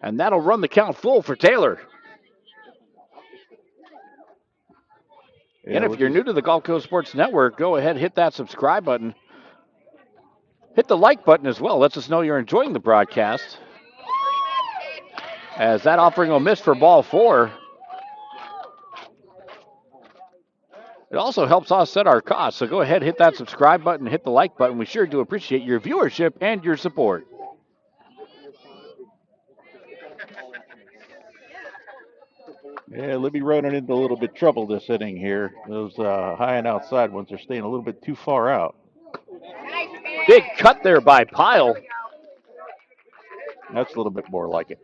And that'll run the count full for Taylor. And if you're new to the Gulf Coast Sports Network, go ahead, hit that subscribe button. Hit the like button as well. Lets us know you're enjoying the broadcast. As that offering will miss for ball four. It also helps offset our costs. So go ahead, hit that subscribe button, hit the like button. We sure do appreciate your viewership and your support. Yeah, Libby running into a little bit of trouble this inning here. Those high and outside ones are staying a little bit too far out. Big cut there by Pyle. That's a little bit more like it.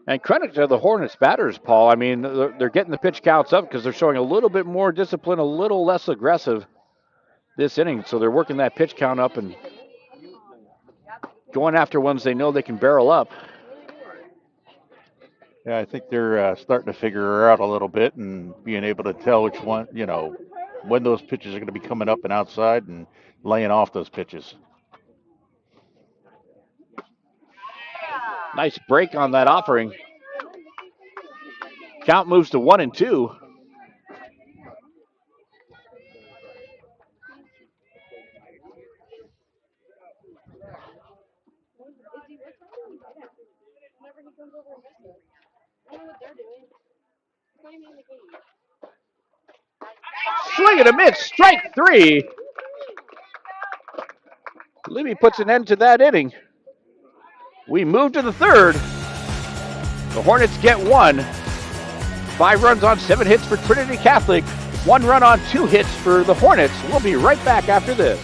And credit to the Hornets batters, Paul. I mean, they're getting the pitch counts up because they're showing a little bit more discipline, a little less aggressive this inning. So they're working that pitch count up and going after ones they know they can barrel up. Yeah, I think they're starting to figure her out a little bit and being able to tell which one, when those pitches are going to be coming up and outside and laying off those pitches. Nice break on that offering. Count moves to 1-2. Swing and a miss, strike three. Libby puts an end to that inning. We move to the third. The Hornets get one. 5 runs on 7 hits for Trinity Catholic. 1 run on 2 hits for the Hornets. We'll be right back after this.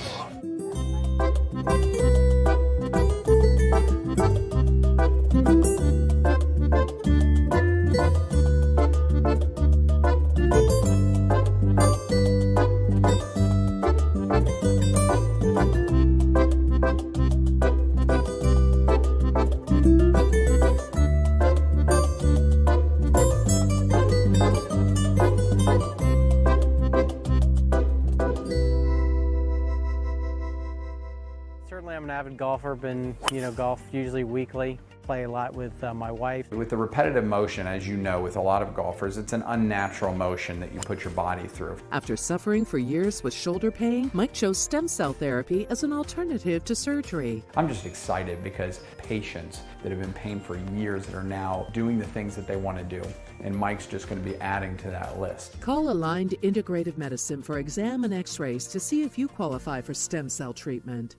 I'm an avid golfer, been, golf usually weekly, play a lot with my wife. With the repetitive motion, as you know, with a lot of golfers, it's an unnatural motion that you put your body through. After suffering for years with shoulder pain, Mike chose stem cell therapy as an alternative to surgery. I'm just excited because patients that have been in pain for years that are now doing the things that they want to do, and Mike's just going to be adding to that list. Call Aligned Integrative Medicine for exam and x-rays to see if you qualify for stem cell treatment.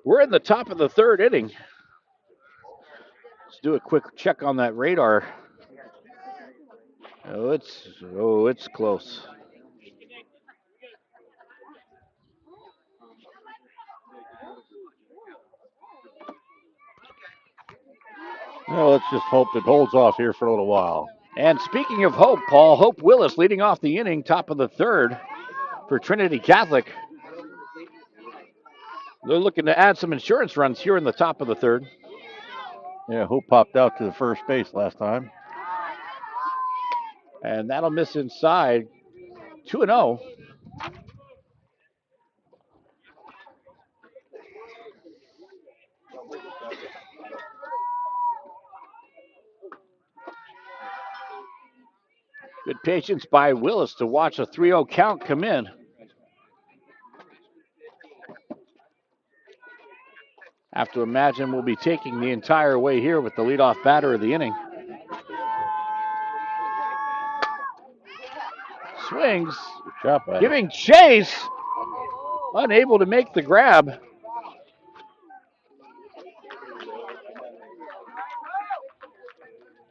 We're in the top of the third inning. Let's do a quick check on that radar. Oh, it's close. Well, let's just hope it holds off here for a little while. And speaking of hope, Paul, Hope Willis leading off the inning, top of the third for Trinity Catholic. They're looking to add some insurance runs here in the top of the third. Yeah, Hope popped out to the first base last time. And that'll miss inside. 2-0. Good patience by Willis to watch a 3-0 count come in. Have to imagine we'll be taking the entire way here with the leadoff batter of the inning. Swings, giving chase, unable to make the grab.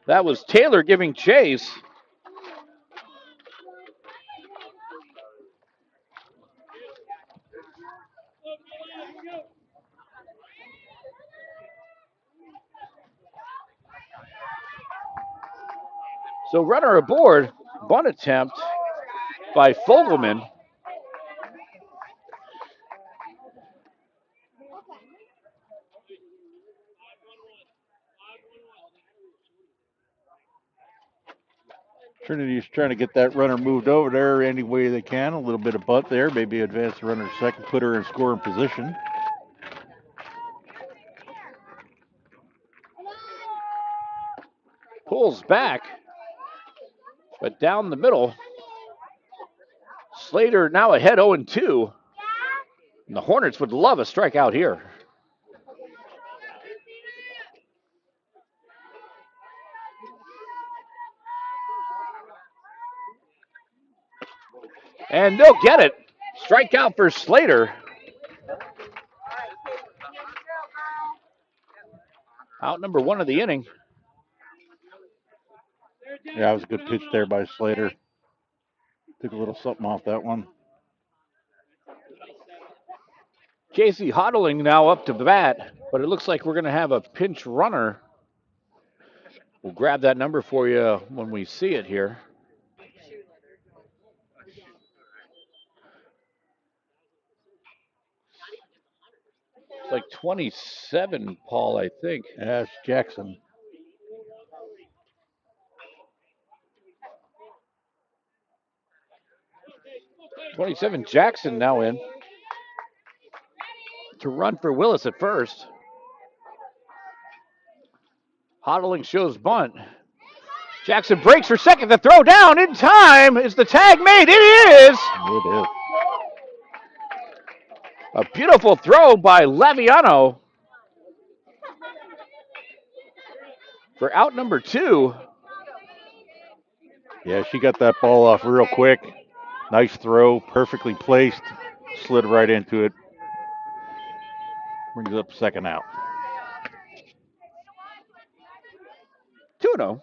That was Taylor giving chase. So runner aboard, bunt attempt by Fogelman. Trinity's trying to get that runner moved over there any way they can. A little bit of bunt there, maybe advance the runner to second, put her in scoring position. Pulls back, but down the middle. Slater now ahead 0-2. And the Hornets would love a strikeout here. And they'll get it. Strikeout for Slater. Out number one of the inning. Yeah, that was a good pitch there by Slater. Took a little something off that one. Casey Hodling now up to bat, but it looks like we're going to have a pinch runner. We'll grab that number for you when we see it here. It's like 27, Paul, I think. That's Jackson. '27 Jackson now in to run for Willis at first. Hodling shows bunt. Jackson breaks for second. The throw down in time. Is the tag made? It is. It is. A beautiful throw by Laviano for out number two. Yeah, she got that ball off real quick. Nice throw, perfectly placed. Slid right into it. Brings up second out. 2-0.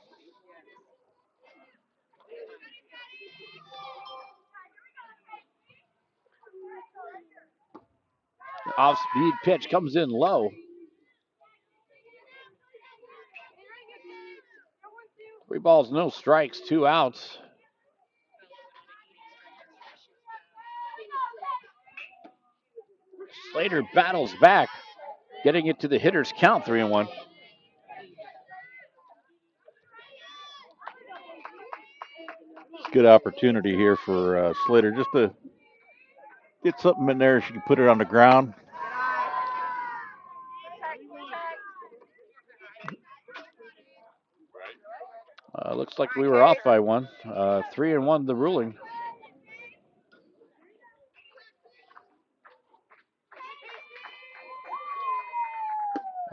Off-speed pitch comes in low. 3 balls, no strikes, 2 outs. Slater battles back, getting it to the hitter's count, 3-1. Good opportunity here for Slater just to get something in there. She can put it on the ground. Looks like we were off by one. 3-1 the ruling.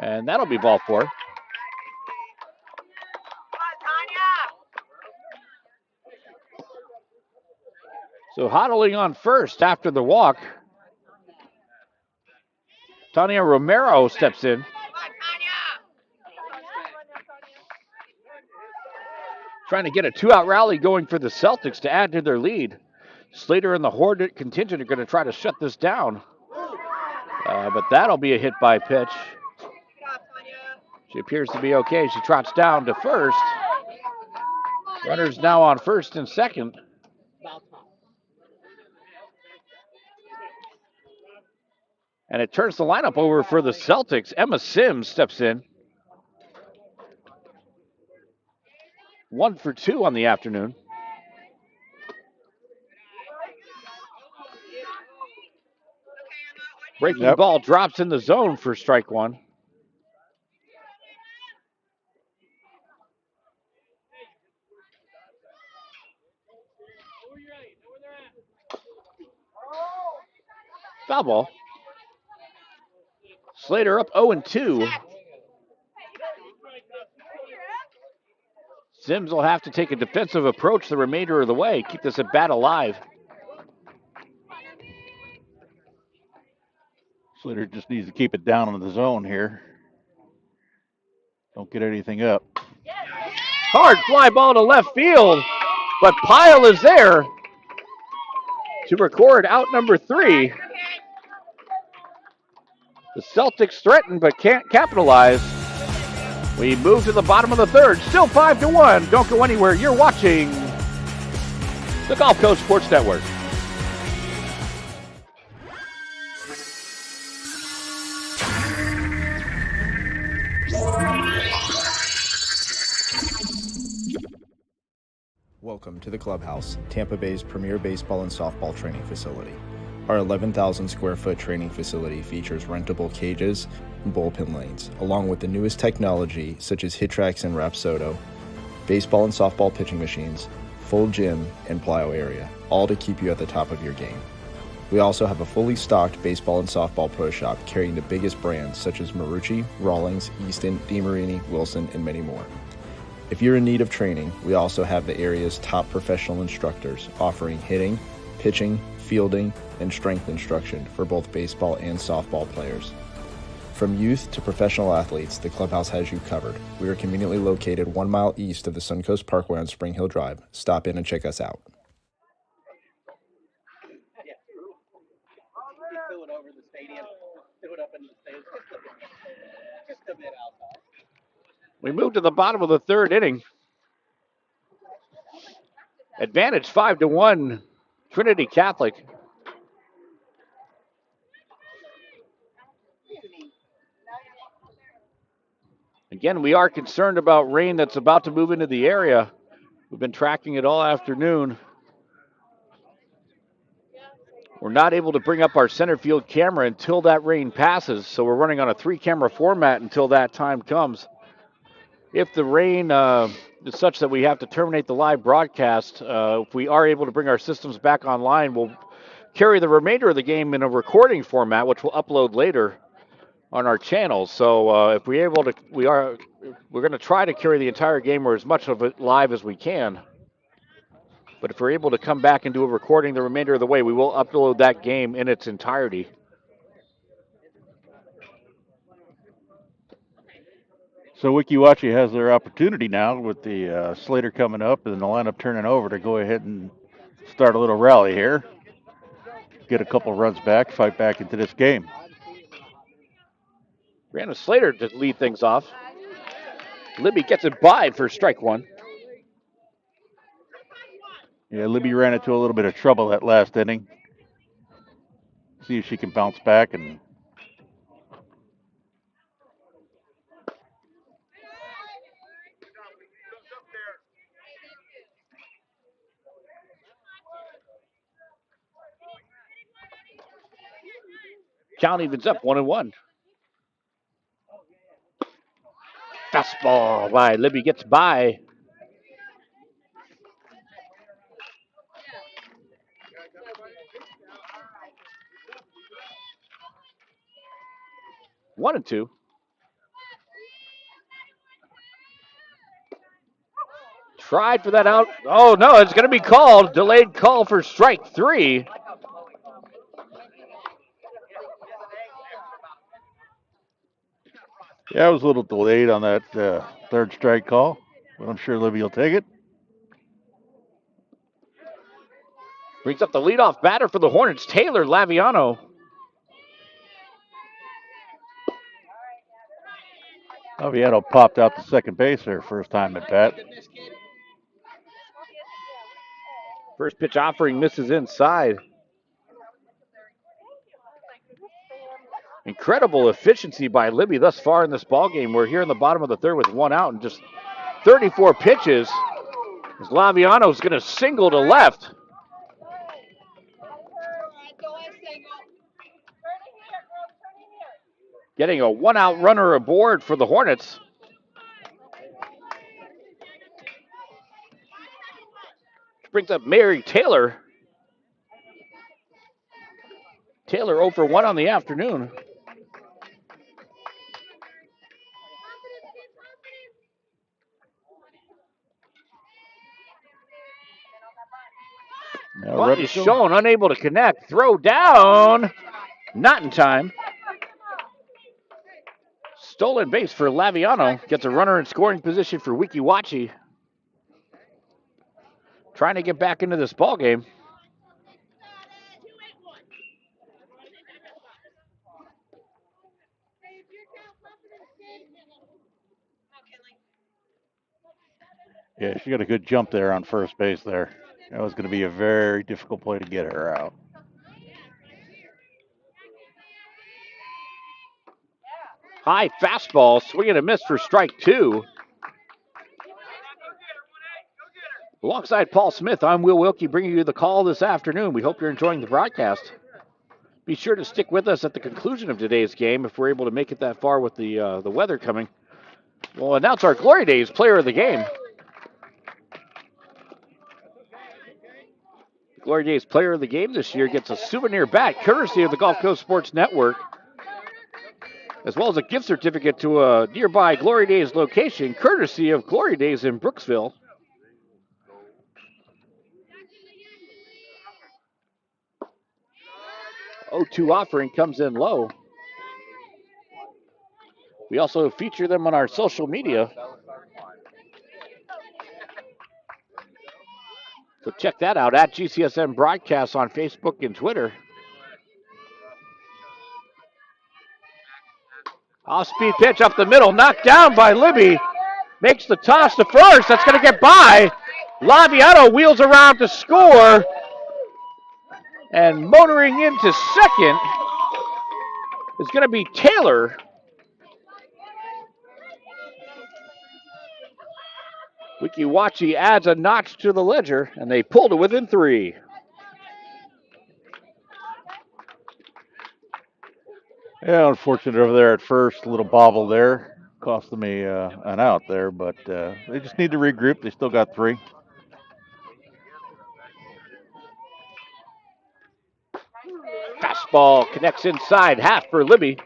And that'll be ball four. So Hodling on first after the walk. Tanya Romero steps in. Trying to get a two-out rally going for the Celtics to add to their lead. Slater and the Horde contingent are going to try to shut this down. But that'll be a hit by pitch. She appears to be okay. She trots down to first. Runners now on first and second. And it turns the lineup over for the Celtics. Emma Sims steps in. 1 for 2 on the afternoon. Breaking ball drops in the zone for strike one. Foul ball. Slater up 0-2. Sims will have to take a defensive approach the remainder of the way, keep this at bat alive. Slater just needs to keep it down in the zone here. Don't get anything up. Hard fly ball to left field, but Pyle is there to record out number 3. The Celtics threaten but can't capitalize. We move to the bottom of the third, still 5-1. Don't go anywhere. You're watching the Gulf Coast Sports Network. Welcome to the Clubhouse, Tampa Bay's premier baseball and softball training facility. Our 11,000 square foot training facility features rentable cages and bullpen lanes, along with the newest technology such as HitTrax and Rapsodo, baseball and softball pitching machines, full gym, and plyo area, all to keep you at the top of your game. We also have a fully stocked baseball and softball pro shop carrying the biggest brands such as Marucci, Rawlings, Easton, DeMarini, Wilson, and many more. If you're in need of training, we also have the area's top professional instructors offering hitting, pitching, fielding, and strength instruction for both baseball and softball players. From youth to professional athletes, the Clubhouse has you covered. We are conveniently located 1 mile east of the Suncoast Parkway on Spring Hill Drive. Stop in and check us out. Do it over the stadium. Do it up in the stadium. Just a bit outside. We move to the bottom of the third inning. Advantage 5-1, Trinity Catholic. Again, we are concerned about rain that's about to move into the area. We've been tracking it all afternoon. We're not able to bring up our center field camera until that rain passes, so we're running on a 3-camera format until that time comes. If the rain is such that we have to terminate the live broadcast, if we are able to bring our systems back online, we'll carry the remainder of the game in a recording format, which we'll upload later on our channel. So if we're able to, we're going to try to carry the entire game or as much of it live as we can. But if we're able to come back and do a recording the remainder of the way, we will upload that game in its entirety. So Wachee has their opportunity now with the Slater coming up and the lineup turning over to go ahead and start a little rally here. Get a couple runs back, fight back into this game. Brianna Slater to lead things off. Libby gets it by for strike one. Yeah, Libby ran into a little bit of trouble that last inning. See if she can bounce back and count evens up 1-1. Fastball by Libby gets by. One and two. Tried for that out. Oh, no, it's going to be called. Delayed call for strike three. Yeah, I was a little delayed on that third strike call, but I'm sure Libby will take it. Brings up the leadoff batter for the Hornets, Taylor Laviano. Laviano popped out to second base there first time at bat. First pitch offering misses inside. Incredible efficiency by Libby thus far in this ballgame. We're here in the bottom of the third with one out and just 34 pitches. As Laviano's going to single to left. Getting a one-out runner aboard for the Hornets. Brings up Mary Taylor. Taylor 0 for 1 on the afternoon. Bunt is shown, unable to connect. Throw down. Not in time. Stolen base for Laviano. Gets a runner in scoring position for Weeki Wachee. Trying to get back into this ball game. Yeah, she got a good jump there on first base there. That was going to be a very difficult play to get her out. High fastball, swing and a miss for strike two. Alongside Paul Smith, I'm Will Wilkie bringing you the call this afternoon. We hope you're enjoying the broadcast. Be sure to stick with us at the conclusion of today's game if we're able to make it that far with the weather coming. We'll announce our Glory Days player of the game. The Glory Days player of the game this year gets a souvenir bat courtesy of the Gulf Coast Sports Network, as well as a gift certificate to a nearby Glory Days location courtesy of Glory Days in Brooksville. O2 offering comes in low. We also feature them on our social media. So check that out at GCSM Broadcast on Facebook and Twitter. Off-speed pitch up the middle, knocked down by Libby. Makes the toss to first. That's going to get by. Laviano wheels around to score. And motoring into second is going to be Taylor. Weeki Wachee adds a notch to the ledger, and they pulled it within 3. Yeah, unfortunate over there at first. A little bobble there. Cost them an out there, but they just need to regroup. They still got 3. Fastball connects inside, half for Libby.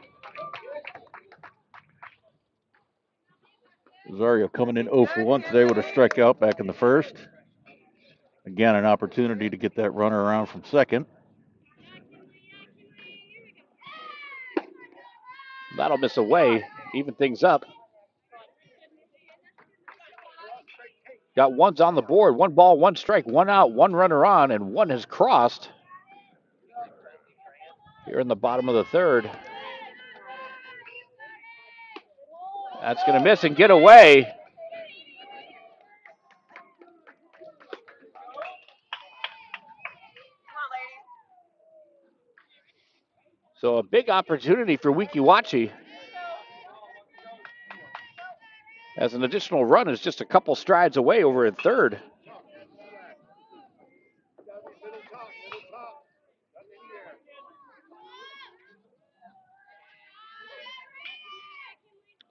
Rosario coming in 0 for 1 today with a strikeout back in the first. Again, an opportunity to get that runner around from second. That'll miss away, even things up. Got ones on the board, 1 ball, 1 strike, 1 out, 1 runner on, and 1 has crossed. Here in the bottom of the third. That's going to miss and get away. So a big opportunity for Weeki Wachee, as an additional run is just a couple strides away over at third.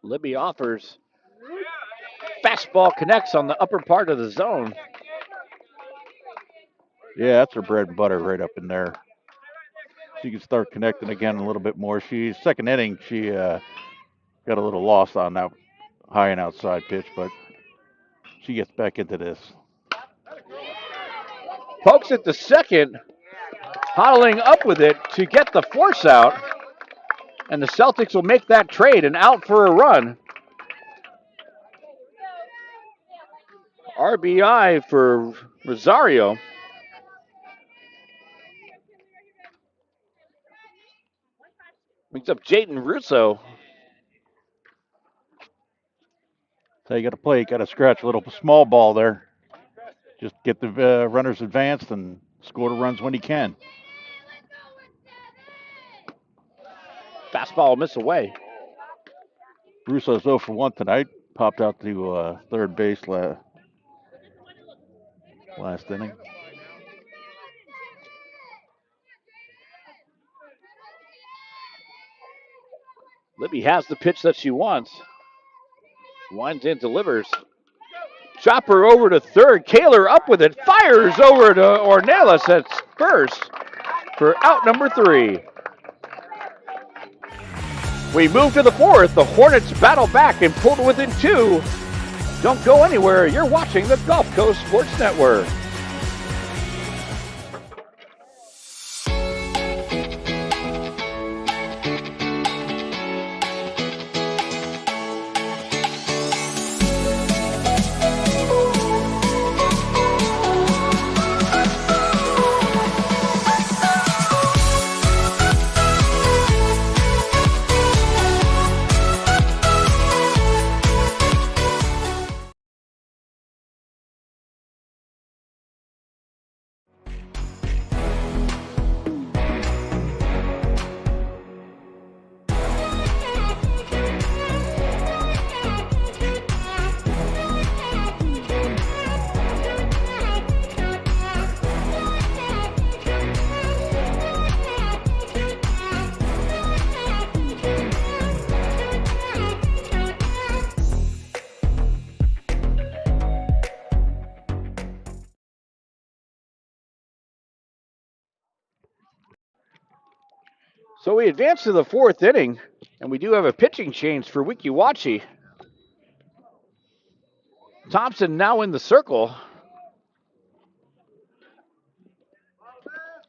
Libby offers. Fastball connects on the upper part of the zone. Yeah, that's her bread and butter right up in there. She can start connecting again a little bit more. Second inning, she got a little lost on that high and outside pitch, but she gets back into this. Pokes it to second, huddling up with it to get the force out. And the Celtics will make that trade and out for a run. RBI for Rosario. Brings up Jayden Russo. So you got to play, you got to scratch a little small ball there. Just get the runners advanced and score the runs when he can. Fastball miss away. Russo's 0 for 1 tonight. Popped out to third base last inning. Libby has the pitch that she wants. Winds in, delivers. Chopper over to third. Kaler up with it. Fires over to Ornelas at first for out number 3. We move to the 4th. The Hornets battle back and pull to within 2. Don't go anywhere. You're watching the Gulf Coast Sports Network. So we advance to the 4th inning, and we do have a pitching change for Weeki Wachee. Thompson now in the circle,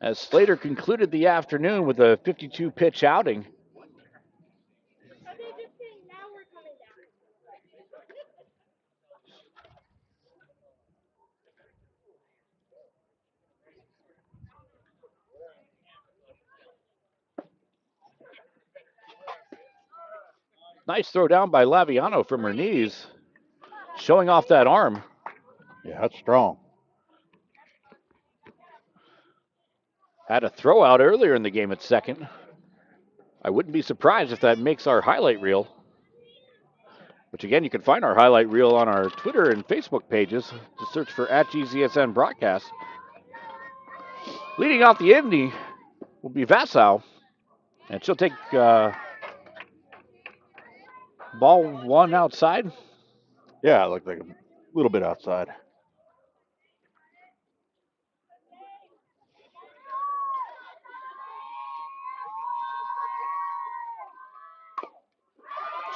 as Slater concluded the afternoon with a 52-pitch outing. Nice throw down by Laviano from her knees, showing off that arm. Yeah, that's strong. Had a throw out earlier in the game at second. I wouldn't be surprised if that makes our highlight reel. Which again, you can find our highlight reel on our Twitter and Facebook pages. Just search for @GZSN Broadcast. Leading off the inning will be Vassau. And she'll take ball 1 outside. Yeah, it looked like a little bit outside.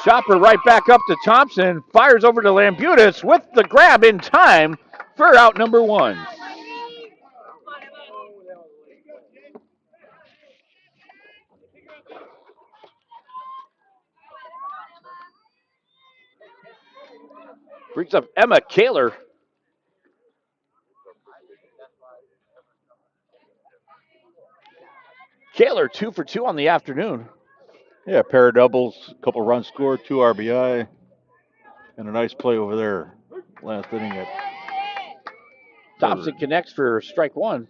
Chopper right back up to Thompson. Fires over to Lambutis with the grab in time for out number 1. Brings up Emma Kaler. Kaler 2 for 2 on the afternoon. Yeah, pair of doubles, a couple runs scored, 2 RBI, and a nice play over there last inning at Thompson connects for strike 1.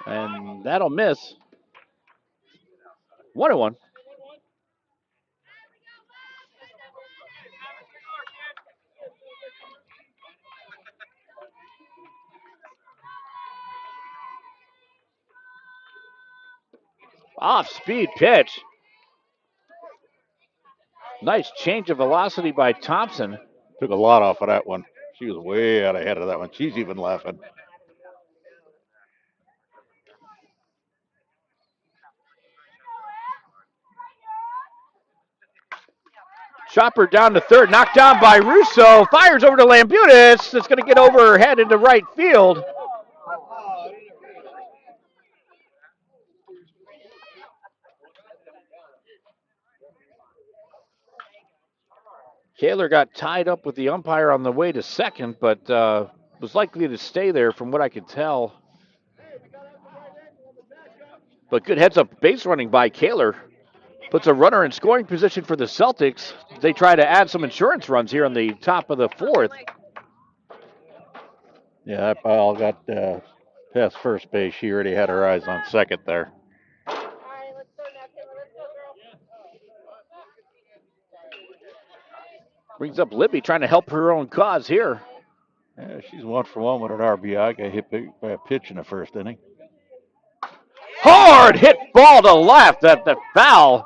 And that'll miss. 1-1. Off-speed pitch. Nice change of velocity by Thompson. Took a lot off of that one. She was way out ahead of that one. She's even laughing. Chopper down to third, knocked down by Russo. Fires over to Lambutis. It's going to get over her head into right field. Kaler got tied up with the umpire on the way to second, but was likely to stay there from what I could tell. But good heads-up base running by Kaler. Puts a runner in scoring position for the Celtics. They try to add some insurance runs here on the top of the fourth. Yeah, that ball got past first base. She already had her eyes on second there. Brings up Libby trying to help her own cause here. Yeah, she's 1-for-1 with an RBI. Got hit by a pitch in the first inning. Hard hit ball to left at the foul.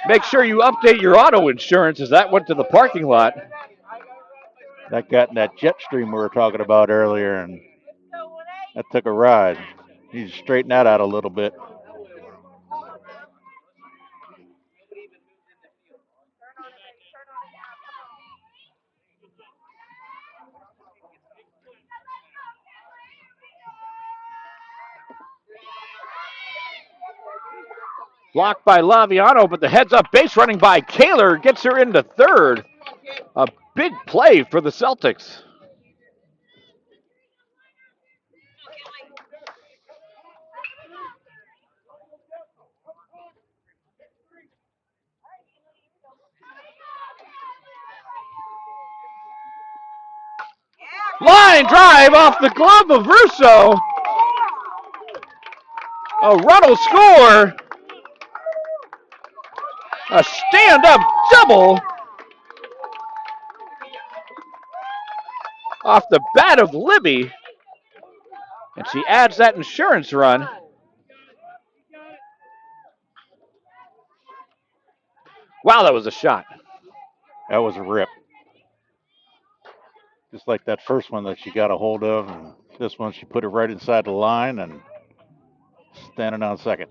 Make sure you update your auto insurance as that went to the parking lot. That got in that jet stream we were talking about earlier, and that took a ride. Need to straighten that out a little bit. Blocked by Laviano, but the heads-up base running by Kaler gets her into third. A big play for the Celtics. Line drive off the glove of Russo. A run will score. A stand-up double off the bat of Libby. And she adds that insurance run. Wow, that was a shot. That was a rip. Just like that first one that she got a hold of, and this one she put it right inside the line and standing on second.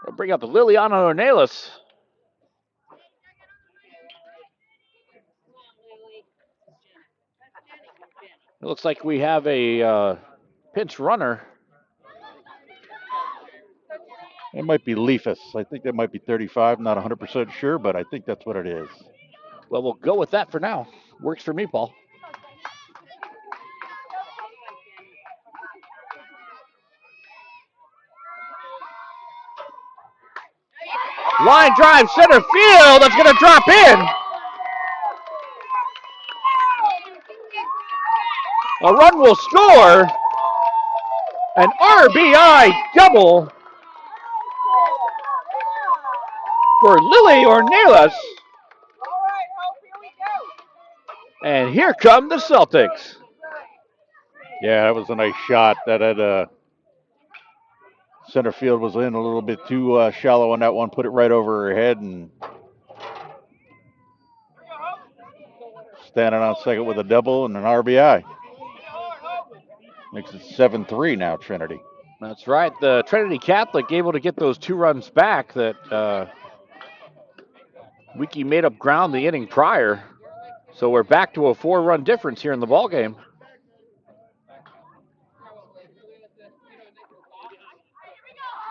We'll bring up Liliana Ornelas. It looks like we have a pinch runner. It might be Leafus. I think that might be 35. Not 100% sure, but I think that's what it is. Well, we'll go with that for now. Works for me, Paul. Line drive, center field. That's going to drop in. A run will score. An RBI double for Lily Ornelas. And here come the Celtics. Yeah, that was a nice shot. That had center field was in a little bit too shallow on that one. Put it right over her head and standing on second with a double and an RBI. Makes it 7-3 now, Trinity. That's right. The Trinity Catholic able to get those 2 runs back that Weeki made up ground the inning prior. So we're back to a 4-run difference here in the ballgame.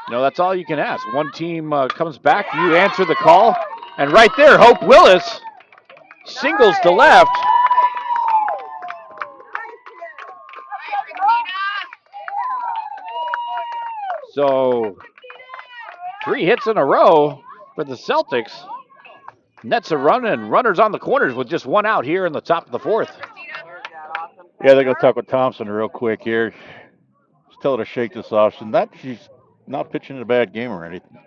No, that's all you can ask. One team comes back, you answer the call, and right there, Hope Willis singles to left. So 3 hits in a row for the Celtics. Nets a run and runners on the corners with just 1 out here in the top of the 4th. Yeah, they're going to talk with Thompson real quick here. Just tell her to shake this off. She's not pitching in a bad game or anything.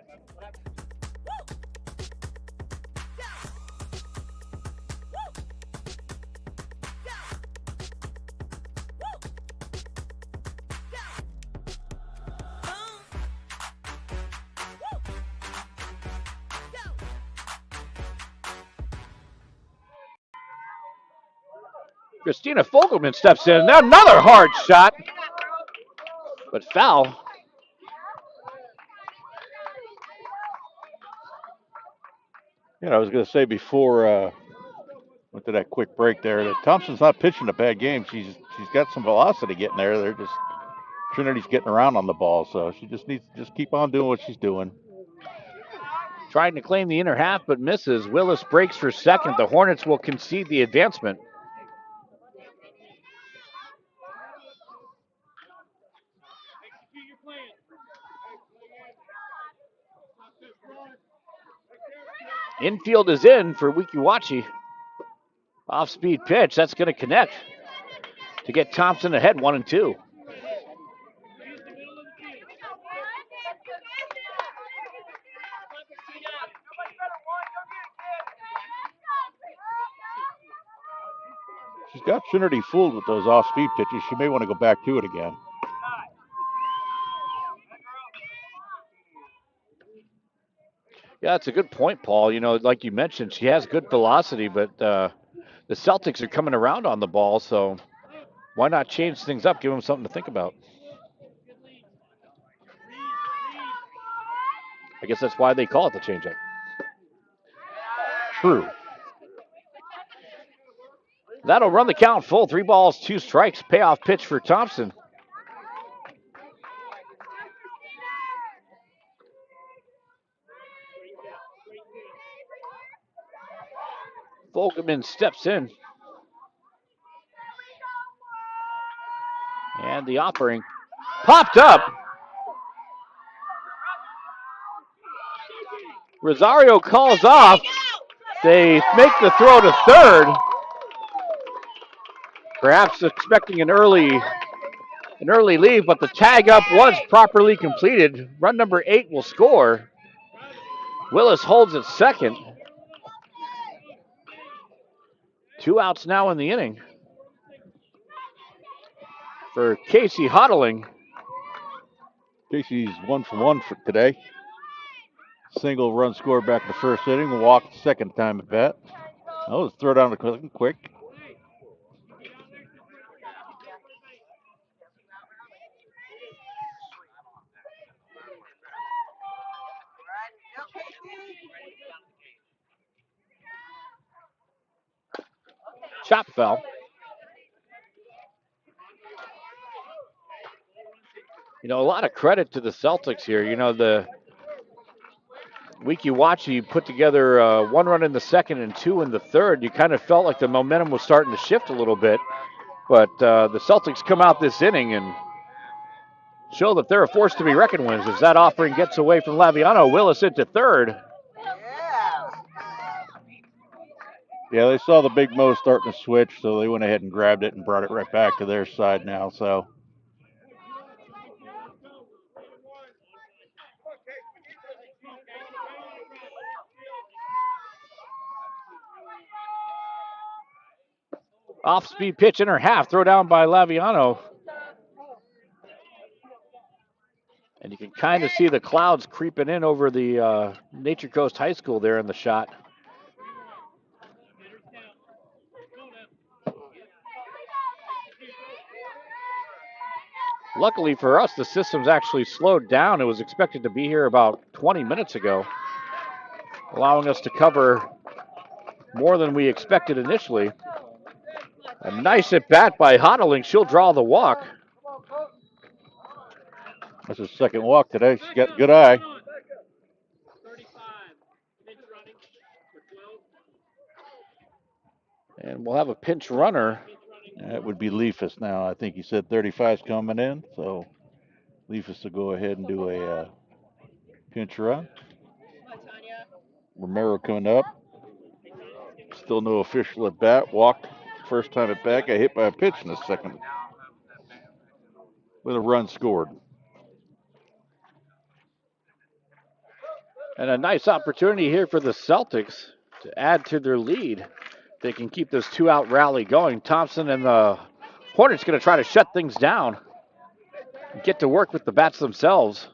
Christina Fogelman steps in. Another hard shot, but foul. I was going to say before went to that quick break there that Thompson's not pitching a bad game. She's got some velocity getting there. They're just Trinity's getting around on the ball, so she just needs to just keep on doing what she's doing. Trying to claim the inner half, but misses. Willis breaks for second. The Hornets will concede the advancement. Infield is in for Weeki Wachee. Off-speed pitch. That's going to connect to get Thompson ahead 1-2. She's got Trinity fooled with those off-speed pitches. She may want to go back to it again. Yeah, that's a good point, Paul. Like you mentioned, she has good velocity, but the Celtics are coming around on the ball, so why not change things up, give them something to think about? I guess that's why they call it the changeup. True. That'll run the count full. 3 balls, 2 strikes. Payoff pitch for Thompson. Fogelman steps in. And the offering popped up. Rosario calls off. They make the throw to third. Perhaps expecting an early leave, but the tag up was properly completed. Run number 8 will score. Willis holds at second. 2 outs now in the inning for Casey Hodling. Casey's 1 for 1 for today. Single run scored back in the first inning. Walked second time at bat. Oh, let's throw down the quick. Chop fell. A lot of credit to the Celtics here. The Weeki Wachee put together 1 run in the second and 2 in the third. You kind of felt like the momentum was starting to shift a little bit. But the Celtics come out this inning and show that they're a force to be reckoned with. As that offering gets away from Laviano, Willis into third. Yeah, they saw the Big Mo starting to switch, so they went ahead and grabbed it and brought it right back to their side now. So Off-speed pitch, inner half, throw down by Laviano. And you can kind of see the clouds creeping in over the Nature Coast High School there in the shot. Luckily for us, the system's actually slowed down. It was expected to be here about 20 minutes ago, allowing us to cover more than we expected initially. A nice at bat by Hodling. She'll draw the walk. That's his second walk today. She's got a good eye. And we'll have a pinch runner. That would be Leafus now. I think he said 35's coming in, so Leafus will go ahead and do a pinch run. Romero coming up. Still no official at bat. Walked first time at bat. Got hit by a pitch in the second. With a run scored. And a nice opportunity here for the Celtics to add to their lead. They can keep this 2-out rally going. Thompson and the Hornets going to try to shut things down. Get to work with the bats themselves.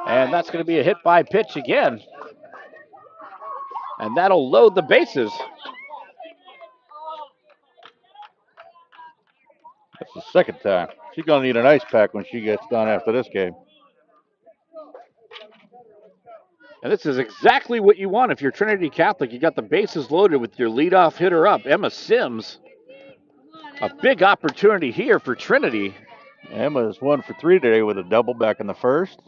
And that's going to be a hit by pitch again. And that'll load the bases. That's the second time. She's going to need an ice pack when she gets done after this game. And this is exactly what you want if you're Trinity Catholic. You got the bases loaded with your leadoff hitter up, Emma Sims. A big opportunity here for Trinity. Emma's 1 for 3 today with a double back in the first.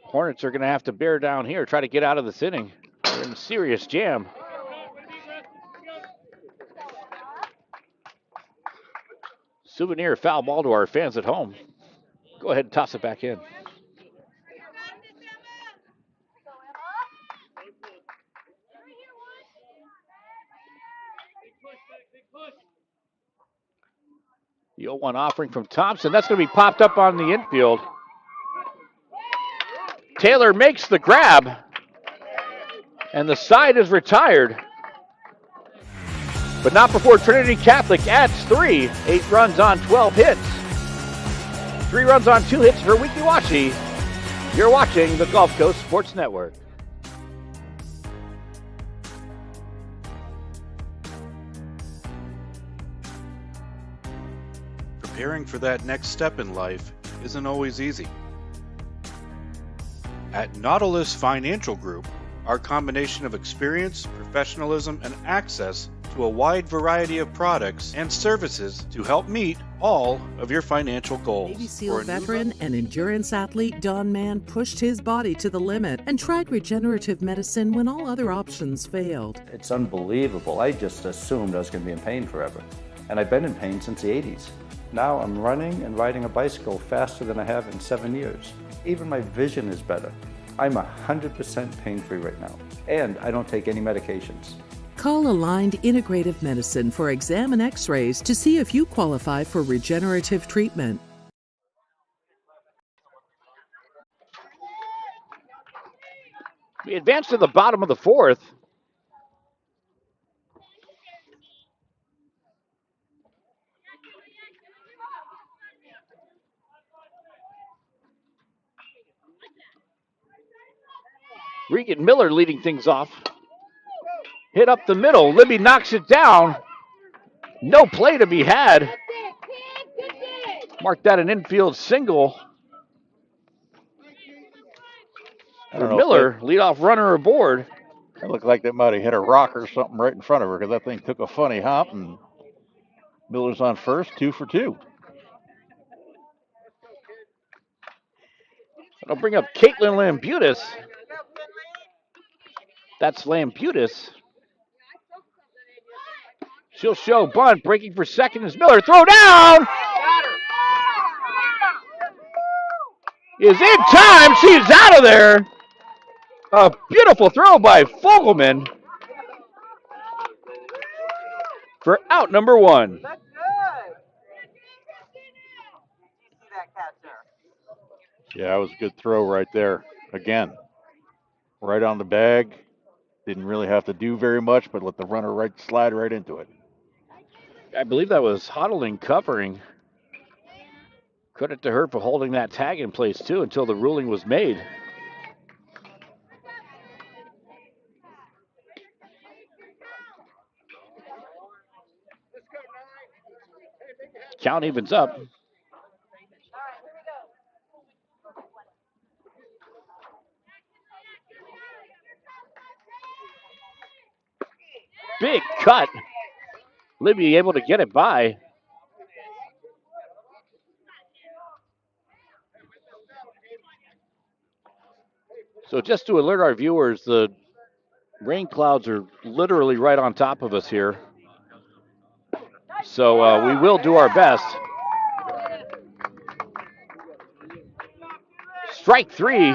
Hornets are going to have to bear down here, try to get out of this inning. They're in serious jam. Souvenir foul ball to our fans at home. Go ahead and toss it back in. The 0-1 offering from Thompson. That's going to be popped up on the infield. Taylor makes the grab. And the side is retired. But not before Trinity Catholic adds 3. 8 runs on 12 hits. 3 runs on 2 hits for Weeki Wachee. You're watching the Gulf Coast Sports Network. Preparing for that next step in life isn't always easy. At Nautilus Financial Group, our combination of experience, professionalism, and access to a wide variety of products and services to help meet all of your financial goals. Navy SEAL veteran and endurance athlete Don Mann pushed his body to the limit and tried regenerative medicine when all other options failed. It's unbelievable. I just assumed I was going to be in pain forever. And I've been in pain since the 80s. Now I'm running and riding a bicycle faster than I have in 7 years. Even my vision is better. I'm 100% pain-free right now. And I don't take any medications. Call Aligned Integrative Medicine for exam and x-rays to see if you qualify for regenerative treatment. We advance to the bottom of the 4th. Regan Miller leading things off. Hit up the middle. Libby knocks it down. No play to be had. Mark that an infield single. Miller, leadoff runner aboard. It looked like that might have hit a rock or something right in front of her because that thing took a funny hop, and Miller's on first, 2 for 2. That'll bring up Caitlin Lambutis. That's Lambutis. She'll show bunt. Breaking for second is Miller. Throw down! Is in time. She's out of there. A beautiful throw by Fogelman for out number 1. Yeah, that was a good throw right there. Again, right on the bag. Didn't really have to do very much, but let the runner slide right into it. I believe that was Hodling covering. Credit to her for holding that tag in place, too, until the ruling was made. Count evens up. Big cut. Libby able to get it by. So just to alert our viewers, the rain clouds are literally right on top of us here. So we will do our best. Strike 3.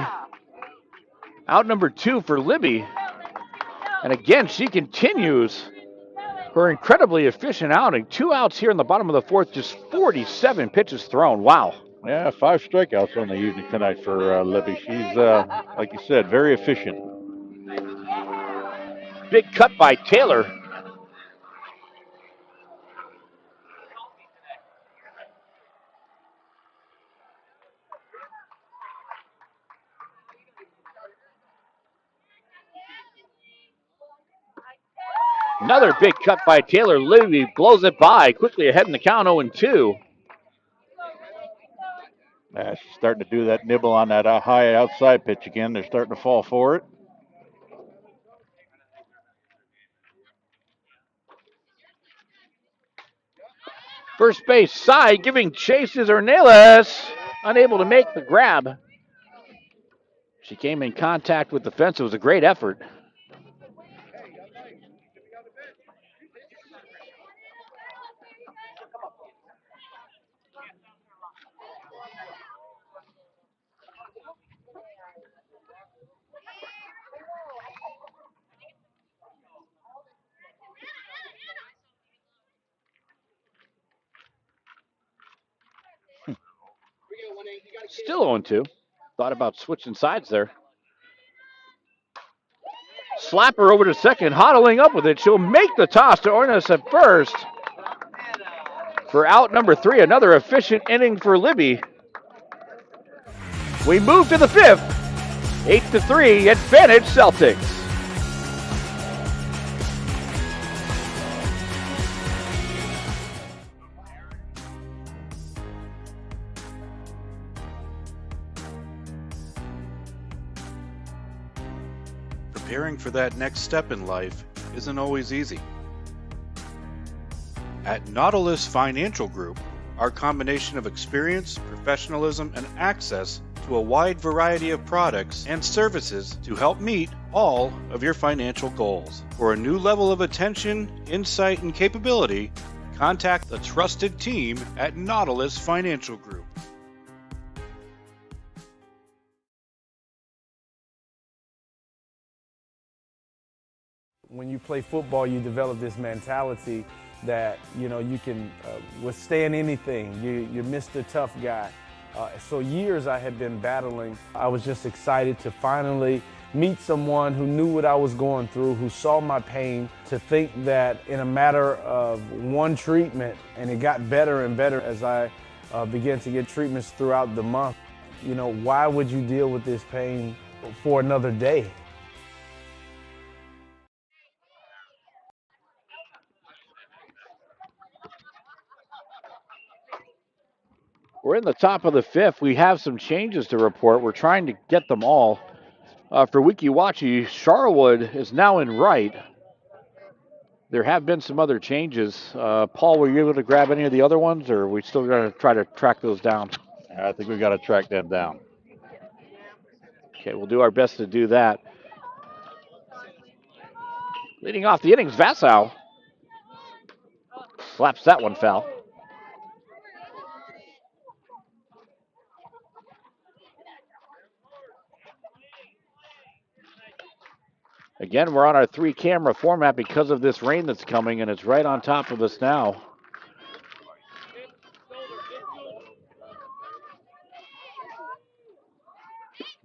Out number 2 for Libby. And again, she continues her incredibly efficient outing. 2 outs here in the bottom of the 4th, just 47 pitches thrown. Wow. Yeah, 5 strikeouts on the evening tonight for Libby. She's, like you said, very efficient. Big cut by Taylor. Another big cut by Taylor. Libby blows it by, quickly ahead in the count, 0-2. She's starting to do that nibble on that high outside pitch again. They're starting to fall for it. First base side, giving chase is Ornelas. Unable to make the grab. She came in contact with the fence. It was a great effort. Still 0-2. Thought about switching sides there. Slapper over to second, huddling up with it. She'll make the toss to Ornelas at first. For out number 3, another efficient inning for Libby. We move to the 5th. 8-3, advantage Celtics. Preparing for that next step in life isn't always easy. At Nautilus Financial Group, our combination of experience, professionalism, and access to a wide variety of products and services to help meet all of your financial goals. For a new level of attention, insight, and capability, contact the trusted team at Nautilus Financial Group. When you play football, you develop this mentality that, you can withstand anything. You're Mr. Tough Guy. So years I had been battling. I was just excited to finally meet someone who knew what I was going through, who saw my pain, to think that in a matter of one treatment, and it got better and better as I began to get treatments throughout the month. Why would you deal with this pain for another day? We're in the top of the 5th. We have some changes to report. We're trying to get them all. For Weeki Wachee, Charwood is now in right. There have been some other changes. Paul, were you able to grab any of the other ones, or are we still going to try to track those down? I think we've got to track them down. Okay, we'll do our best to do that. Leading off the innings, Vassow slaps that one foul. Again, we're on our 3-camera format because of this rain that's coming, and it's right on top of us now.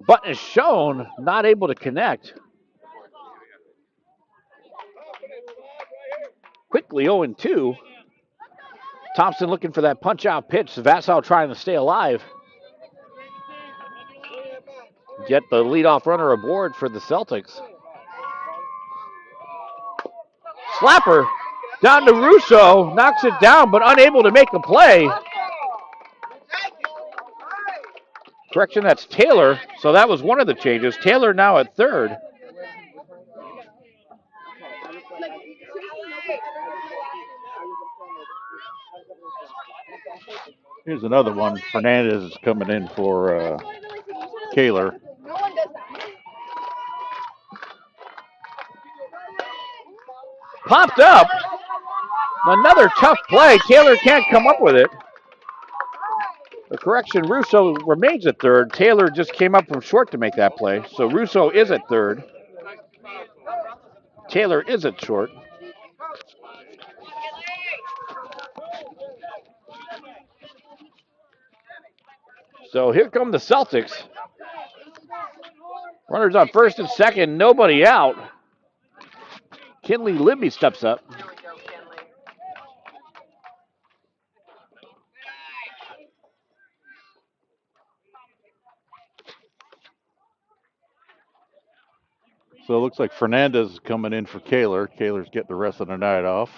Button is shown, not able to connect. Quickly 0-2. Thompson looking for that punch-out pitch. Vassow trying to stay alive. Get the leadoff runner aboard for the Celtics. Slapper down to Russo. Knocks it down, but unable to make a play. Correction, that's Taylor. So that was one of the changes. Taylor now at third. Here's another one. Fernandez is coming in for Kaler. Popped up. Another tough play. Taylor can't come up with it. The correction, Russo remains at third. Taylor just came up from short to make that play. So Russo is at third. Taylor is at short. So here come the Celtics. Runners on first and second, nobody out. Kinley Libby steps up. So it looks like Fernandez is coming in for Kaler. Kaler's getting the rest of the night off.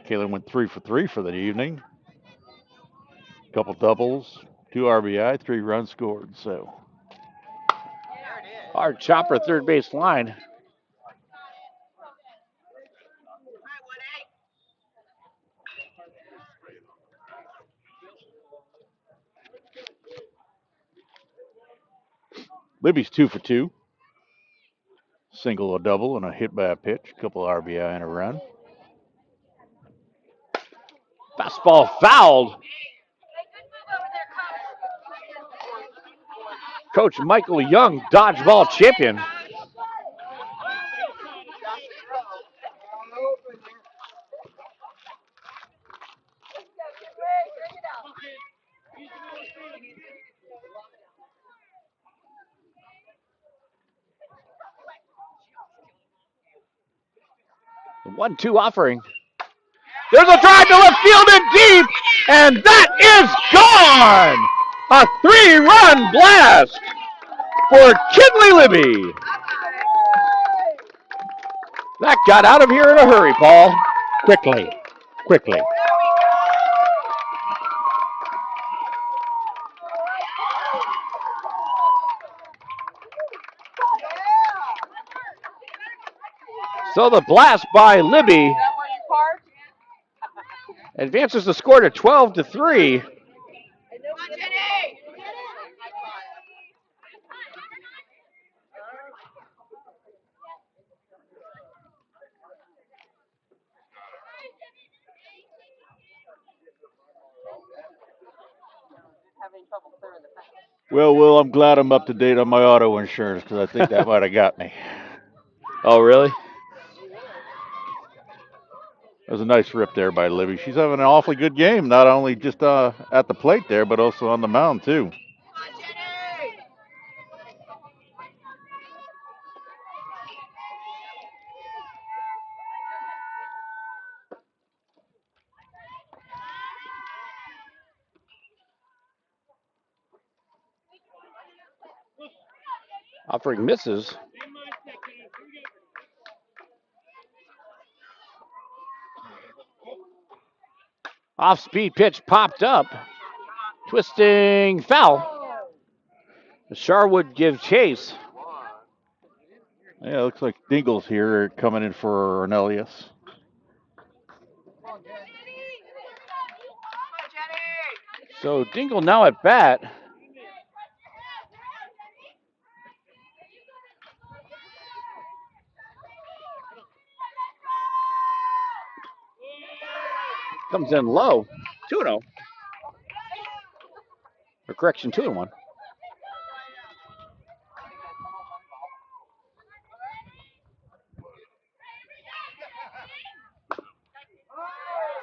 Kaler went 3 for 3 for the evening. Couple doubles, 2 RBI, 3 runs scored. So Hard chopper, third base line. Libby's 2 for 2. Single, a double, and a hit by a pitch. Couple RBI and a run. Fastball fouled. Coach Michael Young, dodgeball champion. The 1-2 offering. There's a drive to left field and deep, and that is gone! A 3-run blast for Kinley Libby. That got out of here in a hurry, Paul. Quickly. So the blast by Libby advances the score to 12-3. Well, Will, I'm glad I'm up to date on my auto insurance because I think that might have got me. Oh, really? That was a nice rip there by Libby. She's having an awfully good game, not only just at the plate there, but also on the mound, too. Offering misses. Off-speed pitch popped up. Twisting foul. Sharwood gives chase. Yeah, it looks like Dingle's here coming in for Ornelius. So Dingle now at bat. Comes in low. 2-0. Or correction, 2-1.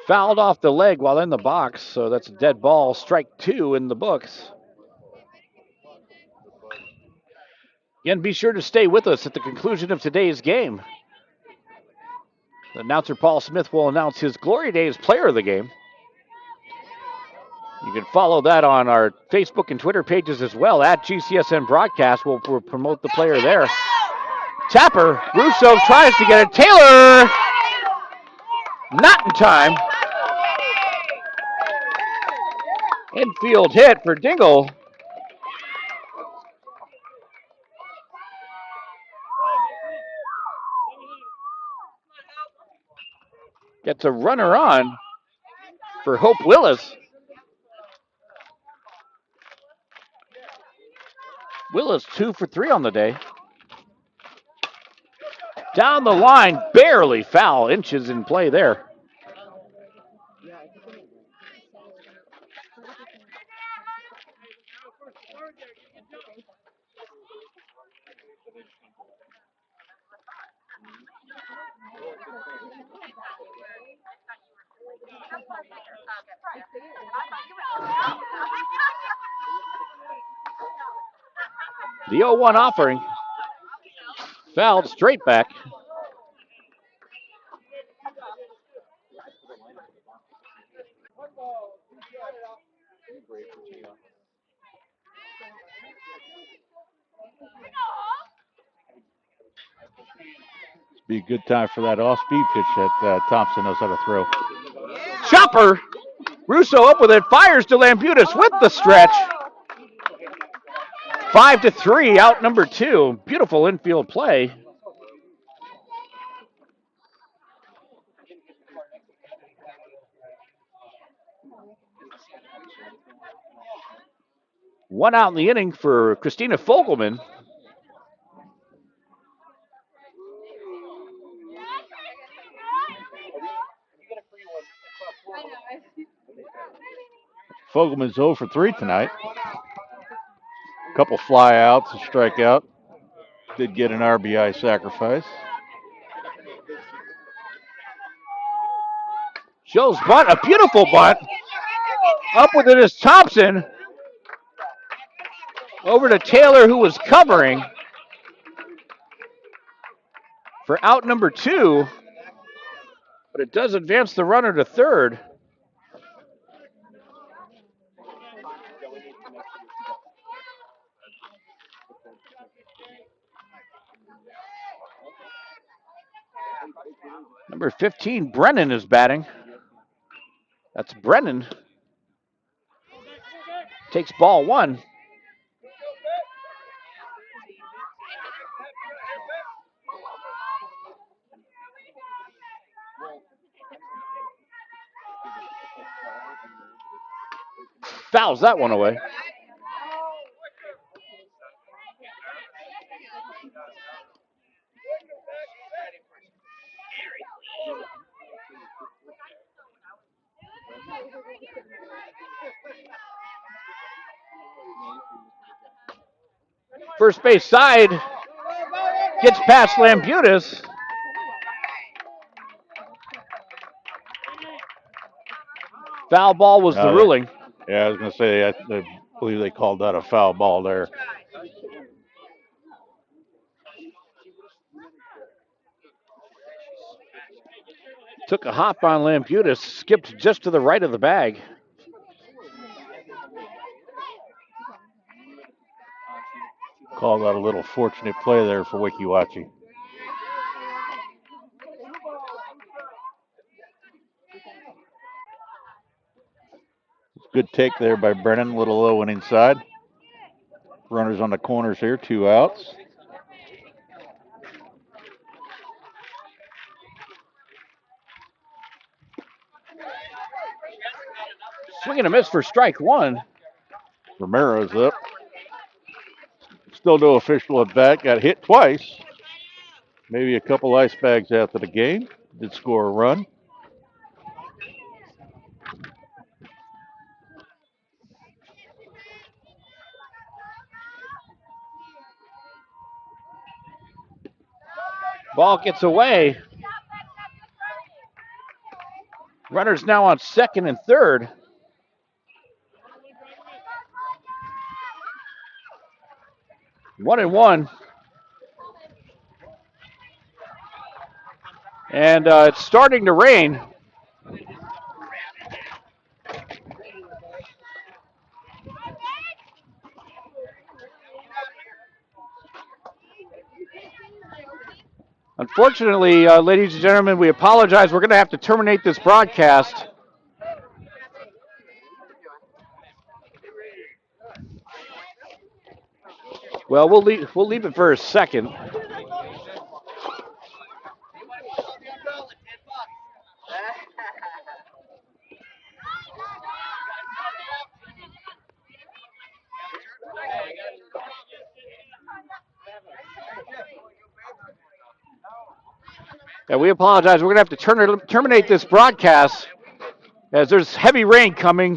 Fouled off the leg while in the box, so that's a dead ball. Strike 2 in the books. Again, be sure to stay with us at the conclusion of today's game. The announcer Paul Smith will announce his Glory Days player of the game. You can follow that on our Facebook and Twitter pages as well. At GCSN Broadcast, we'll promote the player there. Tapper, Russo tries to get it. Taylor, not in time. Infield hit for Dingle. Gets a runner on for Hope Willis. Willis 2 for 3 on the day. Down the line, barely foul. Inches in play there. The 0-1 offering. Fouled straight back. Be a good time for that off-speed pitch that Thompson knows how to throw. Chopper. Russo up with it. Fires to Lambutis with the stretch. 5-3, out number 2. Beautiful infield play. One out in the inning for Christina Fogelman. Fogelman's 0 for 3 tonight. A couple flyouts, a strikeout. Did get an RBI sacrifice. Shows bunt, a beautiful bunt. Up with it is Thompson. Over to Taylor, who was covering for out number 2. But it does advance the runner to third. Number 15, Brennan, is batting. That's Brennan. Takes ball 1. Fouls that one away. First base side. Gets past Lambutis. Foul ball was the ruling. Yeah, I was going to say, I believe they called that a foul ball there. Took a hop on Lambutis, skipped just to the right of the bag. Called that a little fortunate play there for Wachee. Good take there by Brennan, a little low and inside. Runners on the corners here, 2 outs. Swing and a miss for strike 1. Romero's up. Still no official at bat. Got hit twice. Maybe a couple ice bags after the game. Did score a run. Ball gets away. Runners now on second and third. One and one. And it's starting to rain. Unfortunately, ladies and gentlemen, we apologize. We're going to have to terminate this broadcast. Well, we'll leave it for a second. Yeah, we apologize. We're going to have to terminate this broadcast as there's heavy rain coming.